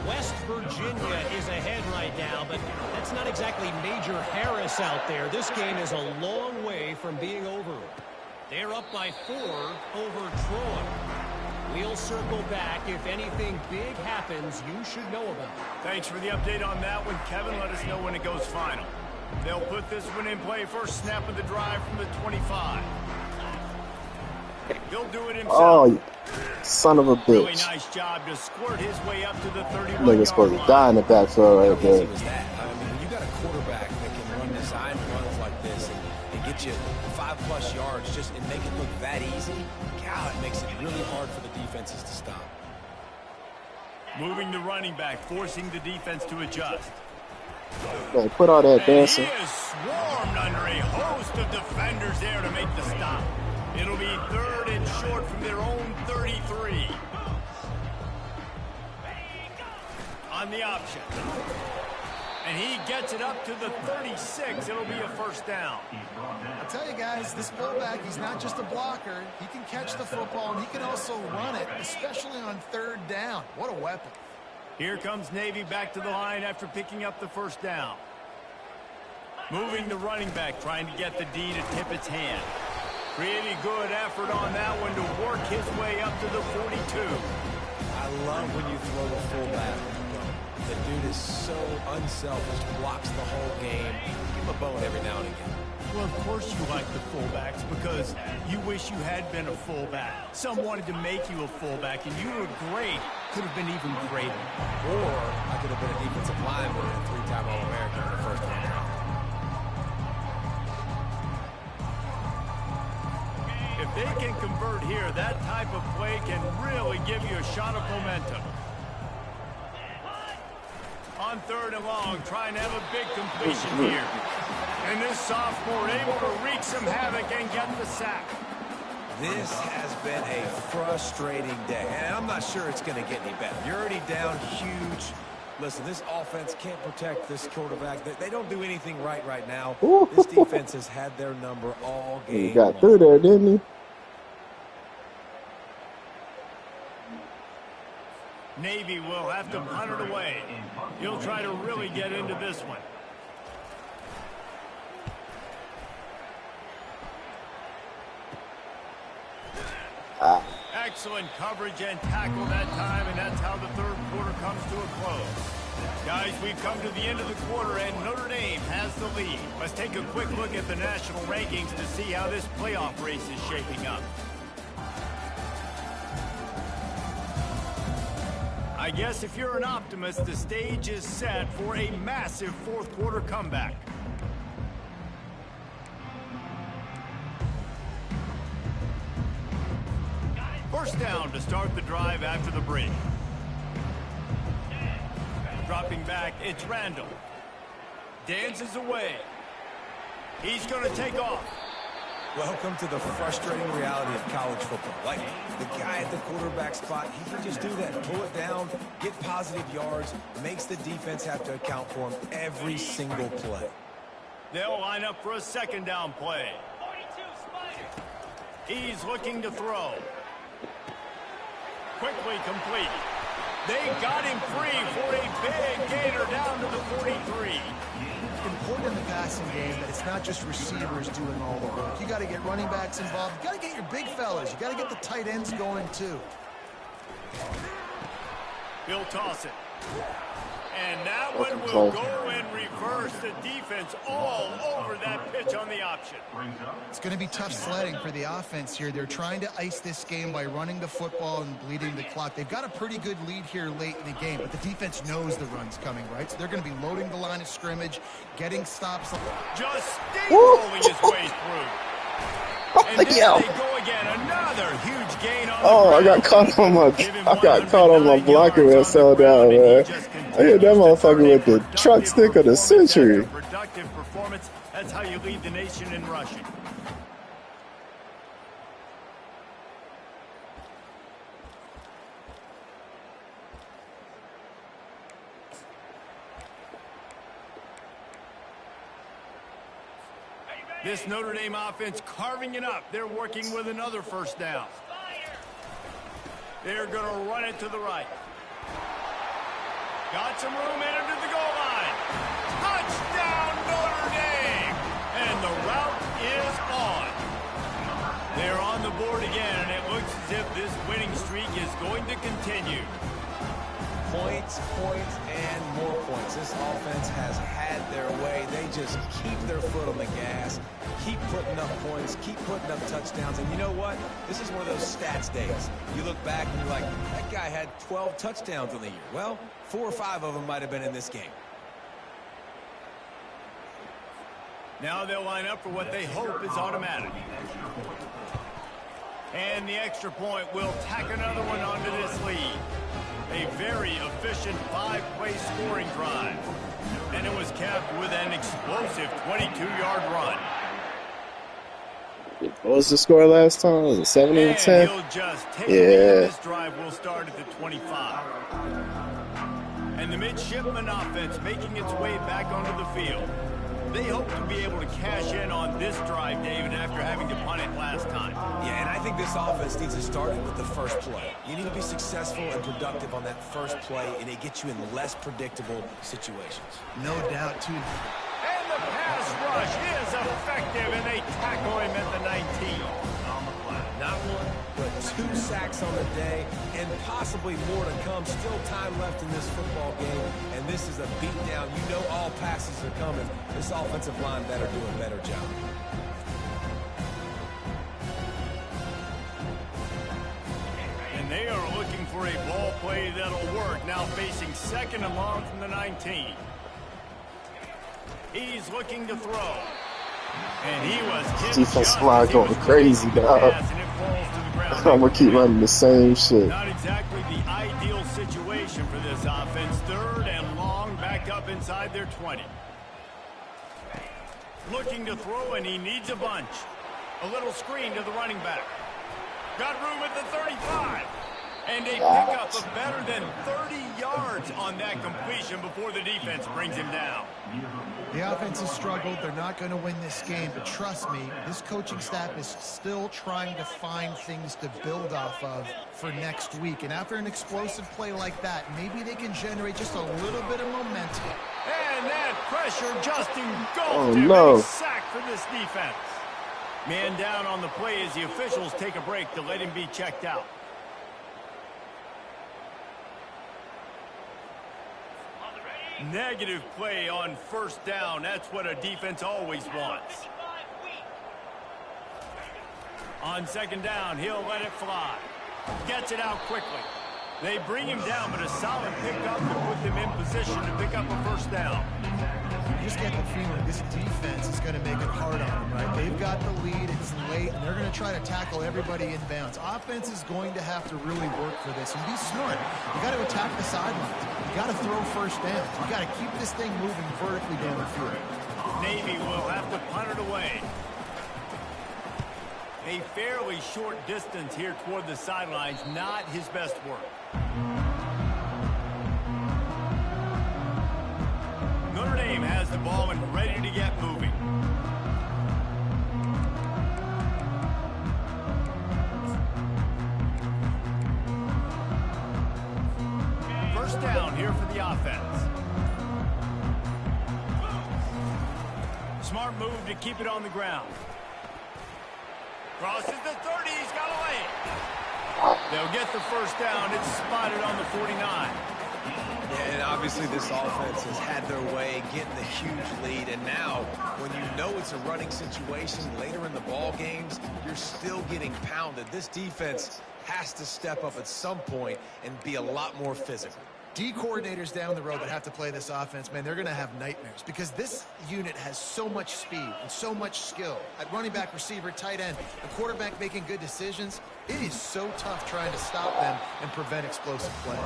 West Virginia is ahead right now, but that's not exactly Major Harris out there. This game is a long way from being over. They're up by 4 over Troy. We'll circle back. If anything big happens, you should know about it. Thanks for the update on that one, Kevin. Let us know when it goes final. They'll put this one in play. First snap of the drive from the 25. He'll do it himself. Oh, son of a bitch. Really nice job to squirt his way up to the 31-yard Nigga's supposed to die in the backfield right there. Was that? I mean, when you got a quarterback that can run design runs like this and get you 5+ yards just and make it look that easy, God, it makes it really hard for the defenses to stop. Moving the running back, forcing the defense to adjust. Man, put all that dancing. He is swarmed under a host of defenders there to make the stop. It'll be 3rd and short from their own 33. On the option. And he gets it up to the 36. It'll be a first down. I'll tell you guys, this fullback, he's not just a blocker. He can catch the football, and he can also run it, especially on 3rd down. What a weapon. Here comes Navy back to the line after picking up the first down. Moving the running back, trying to get the D to tip its hand. Pretty good effort on that one to work his way up to the 42. I love when you throw the fullback. The dude is so unselfish, blocks the whole game. Give him a bone every now and again. Well, of course you like the fullbacks because you wish you had been a fullback. Some wanted to make you a fullback, and you were great. Could have been even greater. Or I could have been a defensive lineman and a 3-time All-American in the first round. If they can convert here, that type of play can really give you a shot of momentum. On 3rd and long, trying to have a big completion here. And this sophomore able to wreak some havoc and get the sack. This has been a frustrating day, and I'm not sure it's going to get any better. You're already down huge. Listen, this offense can't protect this quarterback. They don't do anything right now. This defense has had their number all game. He got through there, didn't he? Navy will have to punt it away. He'll try to really get into this one. Excellent coverage and tackle that time, and that's how the 3rd quarter comes to a close. Guys, we've come to the end of the quarter, and Notre Dame has the lead. Let's take a quick look at the national rankings to see how this playoff race is shaping up. I guess if you're an optimist, the stage is set for a massive 4th quarter comeback. First down to start the drive after the break. Dropping back, it's Randall. Dances away. He's going to take off. Welcome to the frustrating reality of college football. Like, the guy at the quarterback spot, he can just do that. Pull it down, get positive yards, makes the defense have to account for him every single play. They'll line up for a 2nd down play. He's looking to throw. Quickly complete. They got him free for a big gainer down to the 43. Important in the passing game that it's not just receivers doing all the work. You got to get running backs involved. You got to get your big fellas. You got to get the tight ends going too. He'll toss it. And that one will go in reverse. The defense all over that pitch on the option. It's going to be tough sledding for the offense here. They're trying to ice this game by running the football and bleeding the clock. They've got a pretty good lead here late in the game, but the defense knows the run's coming, right? So they're going to be loading the line of scrimmage, getting stops. Just steamrolling his way through. And then they go again. Another huge gain on I got caught on my blocker when I fell down, man. I hit that motherfucker with the truck stick of the century. Productive performance. That's how you lead the nation in rushing. This Notre Dame offense carving it up. They're working with another first down. They're going to run it to the right. Got some room in to the goal line. Touchdown, Notre Dame! And the route is on. They're on the board again, and it looks as if this winning streak is going to continue. Points, points, and more points. This offense has had their way. They just keep their foot on the gas, keep putting up points, keep putting up touchdowns. And you know what? This is one of those stats days. You look back and you're like, that guy had 12 touchdowns on the year. Well, 4 or 5 of them might have been in this game. Now they'll line up for what they hope is automatic. And the extra point will tack another one onto this lead. A very efficient 5-play scoring drive. And it was capped with an explosive 22-yard run. What was the score last time? Was it 70-10? He'll just take this drive will start at the 25. And the midshipman offense making its way back onto the field. They hope to be able to cash in on this drive, David, after having to punt it last time. Yeah, and I think this offense needs to start with the first play. You need to be successful and productive on that first play, and it gets you in less predictable situations. No doubt, too. And the pass rush is effective, and they tackle him at the 19. Not 1, but 2 sacks on the day, and possibly more to come. Still time left in this football game, and this is a beatdown. You know all passes are coming. This offensive line better do a better job. And they are looking for a ball play that'll work. Now facing 2nd and long from the 19. He's looking to throw. And he was hit. Defense line going crazy, dog. I'm gonna keep running the same shit. Not exactly the ideal situation for this offense. 3rd and long, back up inside their 20. Looking to throw, and he needs a bunch. A little screen to the running back. Got room at the 35. And a pickup of better than 30 yards on that completion before the defense brings him down. The offense has struggled. They're not going to win this game, but trust me, this coaching staff is still trying to find things to build off of for next week. And after an explosive play like that, maybe they can generate just a little bit of momentum. And that pressure just engulfed him. No. Sack for this defense. Man down on the play as the officials take a break to let him be checked out. Negative play on 1st down. That's what a defense always wants. On 2nd down, he'll let it fly. Gets it out quickly. They bring him down, but a solid pickup to put them in position to pick up a 1st down. You just get the feeling this defense is going to make it hard on them, right? They've got the lead, it's late, and they're going to try to tackle everybody in bounds. Offense is going to have to really work for this and be smart. You got to attack the sidelines. You got to throw 1st down. You got to keep this thing moving vertically down the field. Navy will have to punt it away. A fairly short distance here toward the sidelines, not his best work. Notre Dame has the ball and ready to get moving. First down here for the offense. Smart move to keep it on the ground. Crosses the 30, he's got to lay it. They'll get the 1st down. It's spotted on the 49. And obviously this offense has had their way, getting the huge lead. And now, when you know it's a running situation later in the ball games, you're still getting pounded. This defense has to step up at some point and be a lot more physical. D coordinators down the road that have to play this offense, man, they're going to have nightmares because this unit has so much speed and so much skill. At running back, receiver, tight end, the quarterback making good decisions, it is so tough trying to stop them and prevent explosive plays.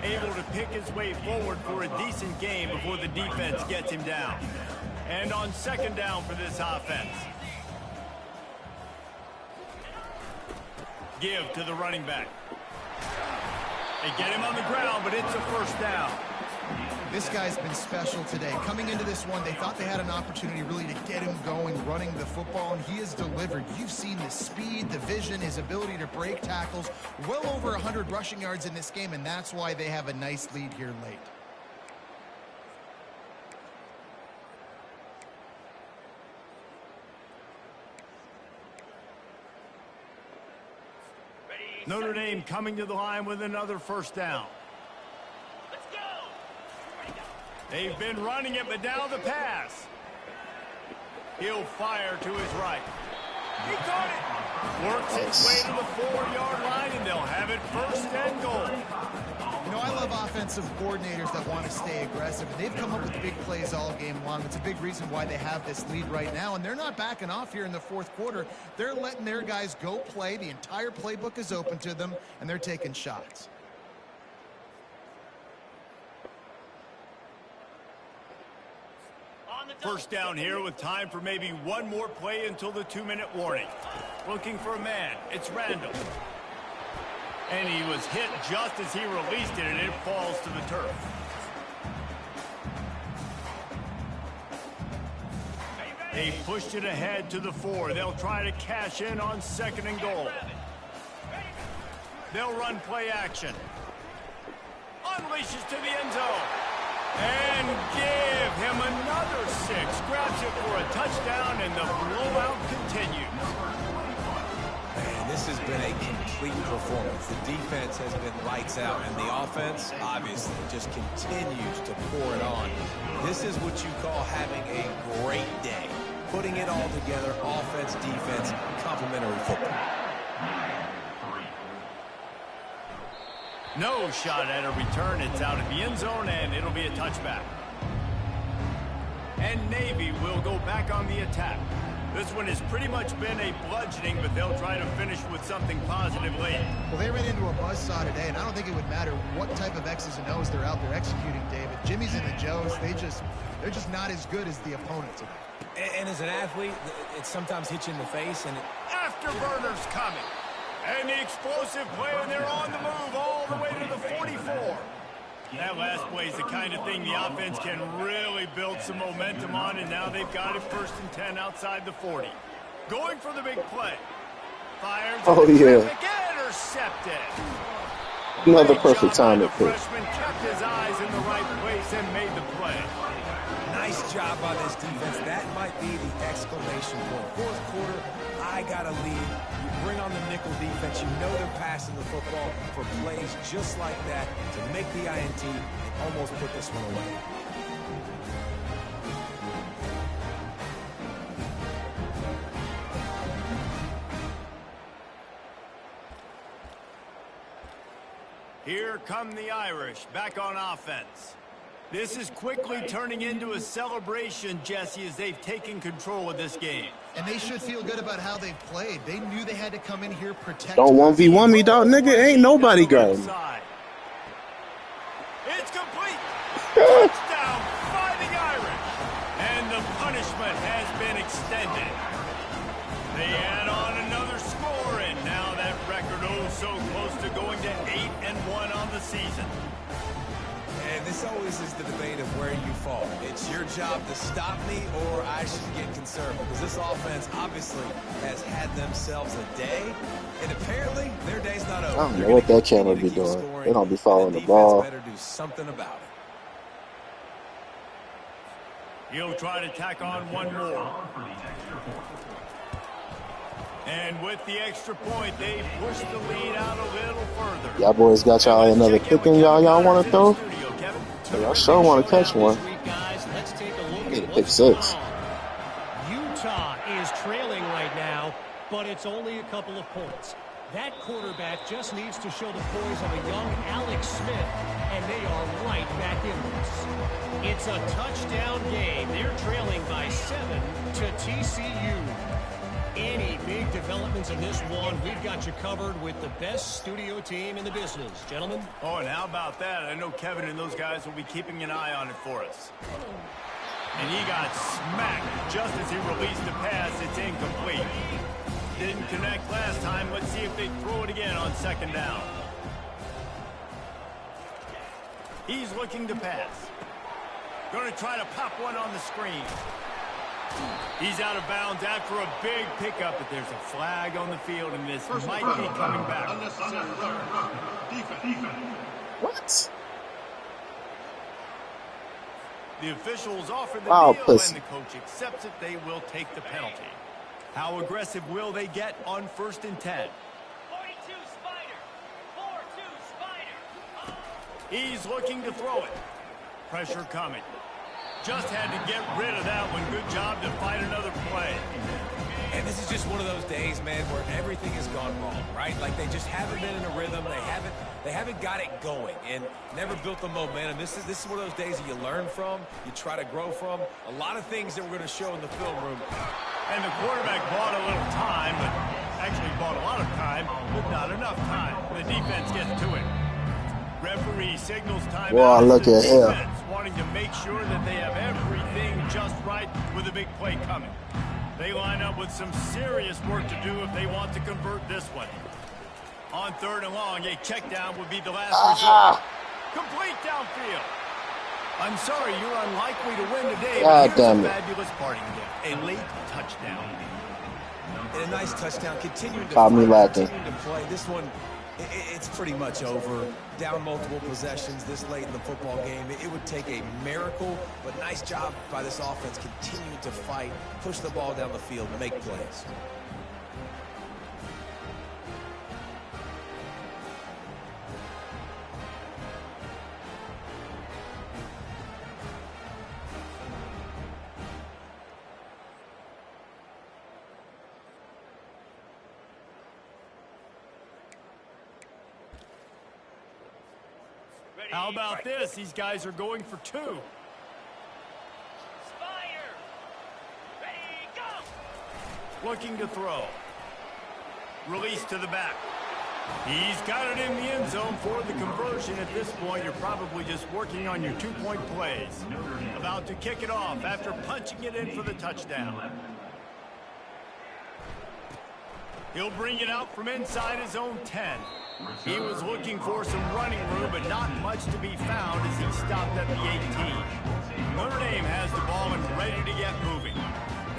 Able to pick his way forward for a decent game before the defense gets him down. And on second down for this offense. Give to the running back. They get him on the ground, but it's a first down. This guy's been special today. Coming into this one, they thought they had an opportunity really to get him going, running the football, and he has delivered. You've seen the speed, the vision, his ability to break tackles. Well over 100 rushing yards in this game, and that's why they have a nice lead here late. Notre Dame coming to the line with another first down. Let's go. They've been running it, but now the pass. He'll fire to his right. He caught it. Works its way to the 4-yard line, and they'll have it first and goal. You know, I love offensive coordinators that want to stay aggressive, and they've come up with big plays all game long. It's a big reason why they have this lead right now, and they're not backing off here in the fourth quarter. They're letting their guys go play. The entire playbook is open to them, and they're taking shots. First down here with time for maybe one more play until the 2-minute warning. Looking for a man. It's Randall. And he was hit just as he released it, and it falls to the turf. They pushed it ahead to the 4. They'll try to cash in on second and goal. They'll run play action. Unleashes to the end zone. And give him another 6. Grabs it for a touchdown, and the blowout continues. Man, this has been a complete performance. The defense has been lights out, and the offense, obviously, just continues to pour it on. This is what you call having a great day. Putting it all together, offense, defense, complementary football. No shot at a return. It's out of the end zone, and it'll be a touchback. And Navy will go back on the attack. This one has pretty much been a bludgeoning, but they'll try to finish with something positive late. Well, they ran into a buzzsaw today, and I don't think it would matter what type of X's and O's they're out there executing, David. Jimmy's and the Joes, they're just not as good as the opponent today. And as an athlete, it sometimes hits you in the face, and Afterburners coming. And the explosive play, and they're on the move all the way to the 44. That last play is the kind of thing the offense can really build some momentum on, and now they've got it first and 10 outside the 40. Going for the big play. Fires. Oh, yeah. Intercepted. Another perfect time The at pick. freshman kept his eyes in the right place and made the play. nice job by this defense. That might be the exclamation point. Fourth quarter, I got a lead. You bring on the nickel defense. You know they're passing the football for plays just like that to make the INT and almost put this one away. Here come the Irish back on offense. This is quickly turning into a celebration, Jesse, as they've taken control of this game. And they should feel good about how they've played. They knew they had to come in here protect. Don't 1v1 me, dog. Nigga, ain't nobody guarding me. It's complete. Touchdown, Fighting Irish. And the punishment has been extended. They add on another score, and now that record so close to going to 8-1 on the season. And this always is the debate of where you fall. It's your job to stop me, or I should get concerned, because this offense obviously has had themselves a day, and apparently their day's not over. I don't know what that channel be doing. They don't be following the ball. Better do something about it. He'll try to tack on one more. And with the extra point, they push the lead out a little further. Y'all boys got y'all another pick in y'all want to throw? Y'all sure want to catch one. I need to pick 6. Utah is trailing right now, but it's only a couple of points. That quarterback just needs to show the poise of a young Alex Smith, and they are right back in this. It's a touchdown game. They're trailing by 7 to TCU. Any big developments in this one, we've got you covered with the best studio team in the business. Gentlemen? Oh, and how about that? I know Kevin and those guys will be keeping an eye on it for us. And he got smacked just as he released the pass. It's incomplete. Didn't connect last time. Let's see if they throw it again on 2nd down. He's looking to pass. Going to try to pop one on the screen. He's out of bounds after a big pickup, but there's a flag on the field, and this might be coming back. What? The officials offer the Wow, deal, pussy. and the coach accepts it. They will take the penalty. How aggressive will they get on 1st and 10? 42 Spider. 4-2 Spider. He's looking to throw it. Pressure coming. Just had to get rid of that one. Good job to fight another play. And this is just one of those days, man, where everything has gone wrong, right? Like they just haven't been in a rhythm. They haven't got it going and never built the momentum. This is one of those days that you learn from, you try to grow from. A lot of things that we're going to show in the film room. And the quarterback bought a little time, but actually bought a lot of time, but not enough time. The defense gets to it. Referee signals timeout. Boy, look the at him. defense wanting to make sure that they have everything just right with a big play coming. They line up with some serious work to do if they want to convert this one. On 3rd and long, a check down would be the last resort. Complete downfield. I'm sorry, you're unlikely to win today, God but damn here's it. a fabulous parting gift. A late touchdown. And a nice touchdown, continuing to Caught me fight, lacking. continuing to play. This one, it's pretty much over. Down multiple possessions this late in the football game. It would take a miracle, but nice job by this offense continuing to fight, push the ball down the field, and make plays. How about this? These guys are going for 2. Spider. Ready, go. Looking to throw. Release to the back. He's got it in the end zone for the conversion. At this point, you're probably just working on your 2-point plays. About to kick it off after punching it in for the touchdown. He'll bring it out from inside his own 10. He was looking for some running room, but not much to be found as he stopped at the 18. Notre Dame has the ball and ready to get moving.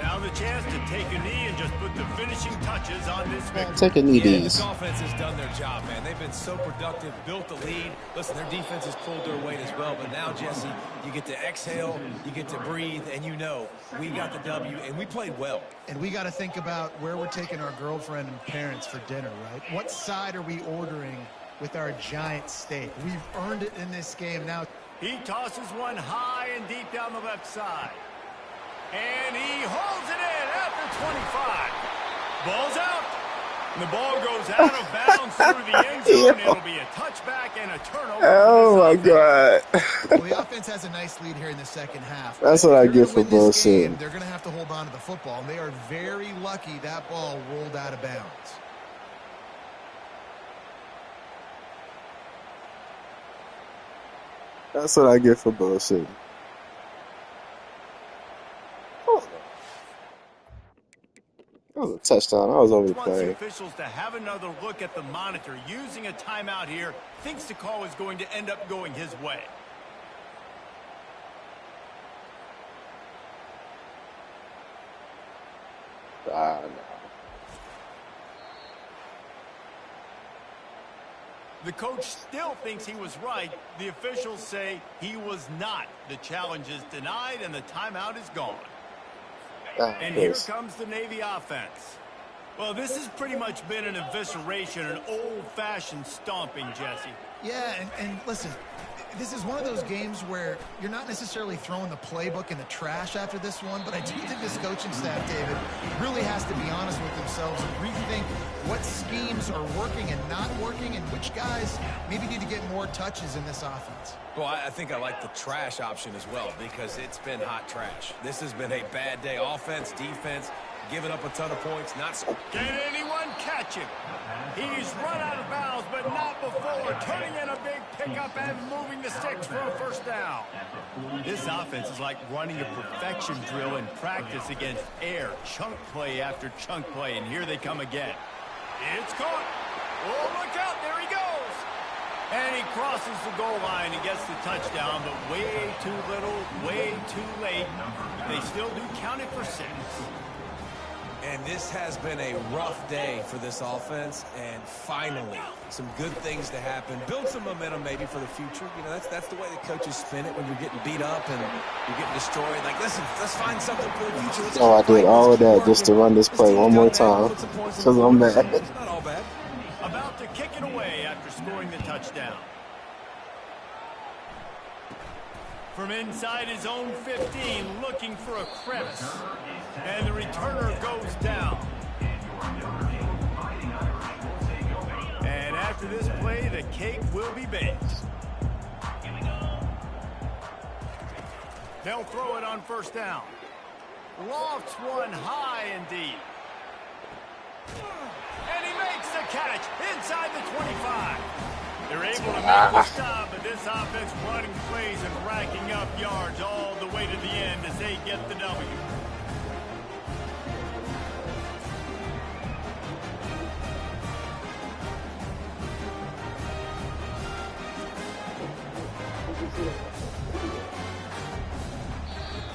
Now the chance to take a knee and just put the finishing touches on this victory. Take a knee, Yeah, D's. this offense has done their job, man. They've been so productive, built the lead. Listen, their defense has pulled their weight as well. But now, Jesse, you get to exhale, you get to breathe, and you know we got the W, and we played well. And we got to think about where we're taking our girlfriend and parents for dinner, right? What side are we ordering with our giant steak? We've earned it in this game now. He tosses one high and deep down the left side. And he holds it in at the 25. Ball's out. And the ball goes out of bounds through the end zone. It'll be a touchback and a turnover. Oh, my God. Well, the offense has a nice lead here in the second half. That's But what I if they're get gonna for win this game, bullshit. they're going to have to hold on to the football, and they are very lucky that ball rolled out of bounds. That's what I get for bullshit. That was a touchdown. I was over the Wants the play. officials to have another look at the monitor. Using a timeout here, thinks the call is going to end up going his way. Ah, no. The coach still thinks he was right. The officials say he was not. The challenge is denied, and the timeout is gone. Ah, And here yes. comes the Navy offense. Well, this has pretty much been an evisceration, an old-fashioned stomping, Jesse. Yeah, and listen, this is one of those games where you're not necessarily throwing the playbook in the trash after this one, but I do think this coaching staff, David, really has to be honest with themselves and rethink what schemes are working and not working and which guys maybe need to get more touches in this offense. Well, I think I like the trash option as well because it's been hot trash. This has been a bad day. Offense, defense, giving up a ton of points. Can anyone catch him? He's run out of bounds, but not before turning in a big pickup and moving the sticks for a first down. This offense is like running a perfection drill in practice against air. Chunk play after chunk play, and here they come again. It's caught. Oh, look out. There he goes. And he crosses the goal line and gets the touchdown, but way too little, way too late. They still do count it for 6. And this has been a rough day for this offense, and finally, some good things to happen. Build some momentum maybe for the future. You know, that's the way the coaches spin it when you're getting beat up and you're getting destroyed. Like, listen, let's find something for the future. Oh, I did all of that just to run this play one more time because I'm mad. It's not all bad. About to kick it away after scoring the touchdown. From inside his own 15, looking for a crevice. And the returner goes down. And after this play, the cake will be baked. They'll throw it on first down. Lofts one high and deep. And he makes the catch inside the 25. They're able to make the stop, but this offense running plays and racking up yards all the way to the end as they get the W.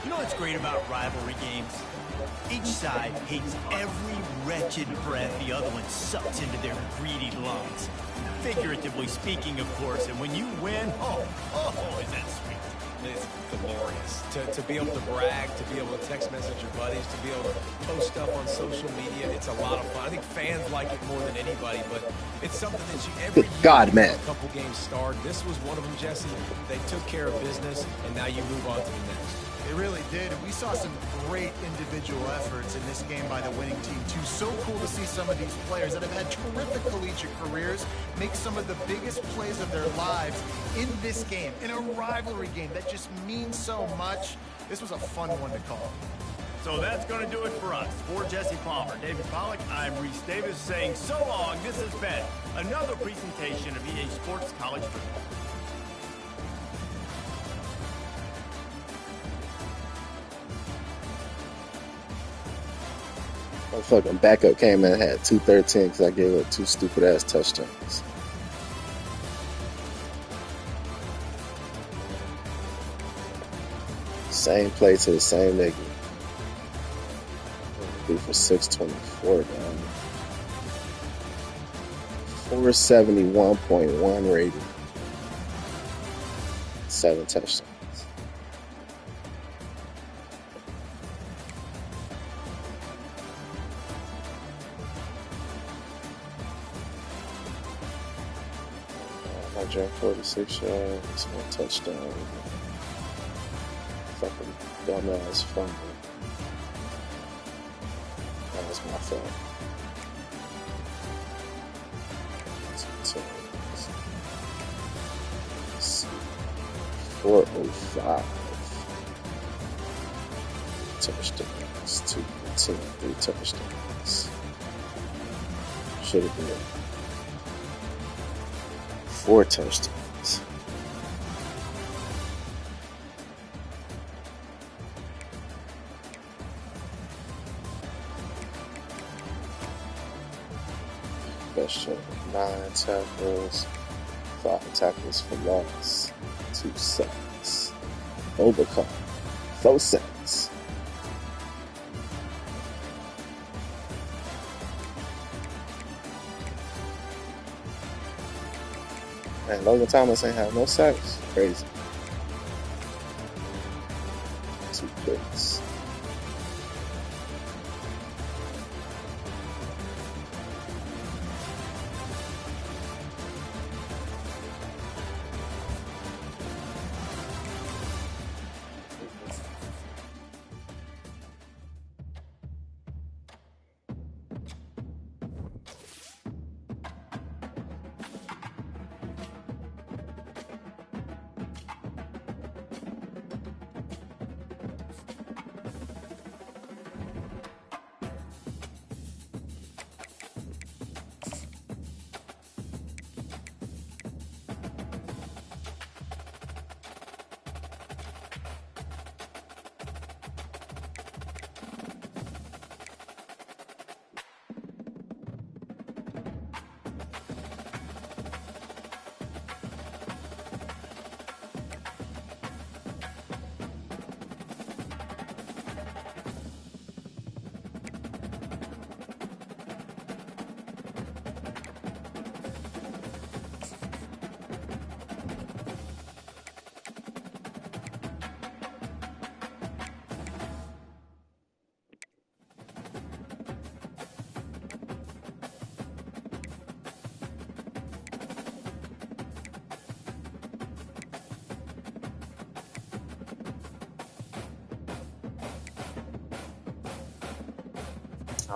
You know what's great about rivalry games? Each side hates every wretched breath the other one sucks into their greedy lungs. Figuratively speaking, of course, and when you win, oh, is that sweet. It's glorious. To be able to brag, to be able to text message your buddies, to be able to post stuff on social media, it's a lot of fun. I think fans like it more than anybody, but it's something that you every year, God, man. a couple games start. This was one of them, Jesse. They took care of business, and now you move on to the next. They really did. And we saw some great individual efforts in this game by the winning team, too. So cool to see some of these players that have had terrific collegiate careers make some of the biggest plays of their lives in this game, in a rivalry game that just means so much. This was a fun one to call. So that's going to do it for us. For Jesse Palmer, David Pollack, I'm Reese Davis saying so long. This has been another presentation of EA Sports College Football. My fucking backup came in and had 213 because I gave up 2 stupid-ass touchdowns. Same play to the same nigga. Be for 624 down. 471.1 rating. 7 touchdowns. Jump 46 yards, 1 touchdown. Fucking dumbass fumble. That was my fault. 405. Touchdowns. 210. 3 touchdowns. Should have been 4 touchdowns. Best shot, 9 tackles, 5 tackles for loss, 2 sacks. Overcome, 4 sacks. Man, Logan Thomas ain't have no sacks. Crazy. 2 picks.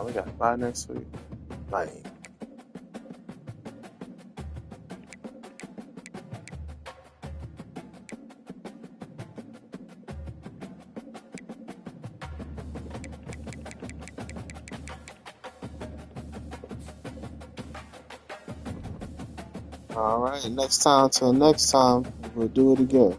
We got to buy next week. Like, all right, next time, till next time, we'll do it again.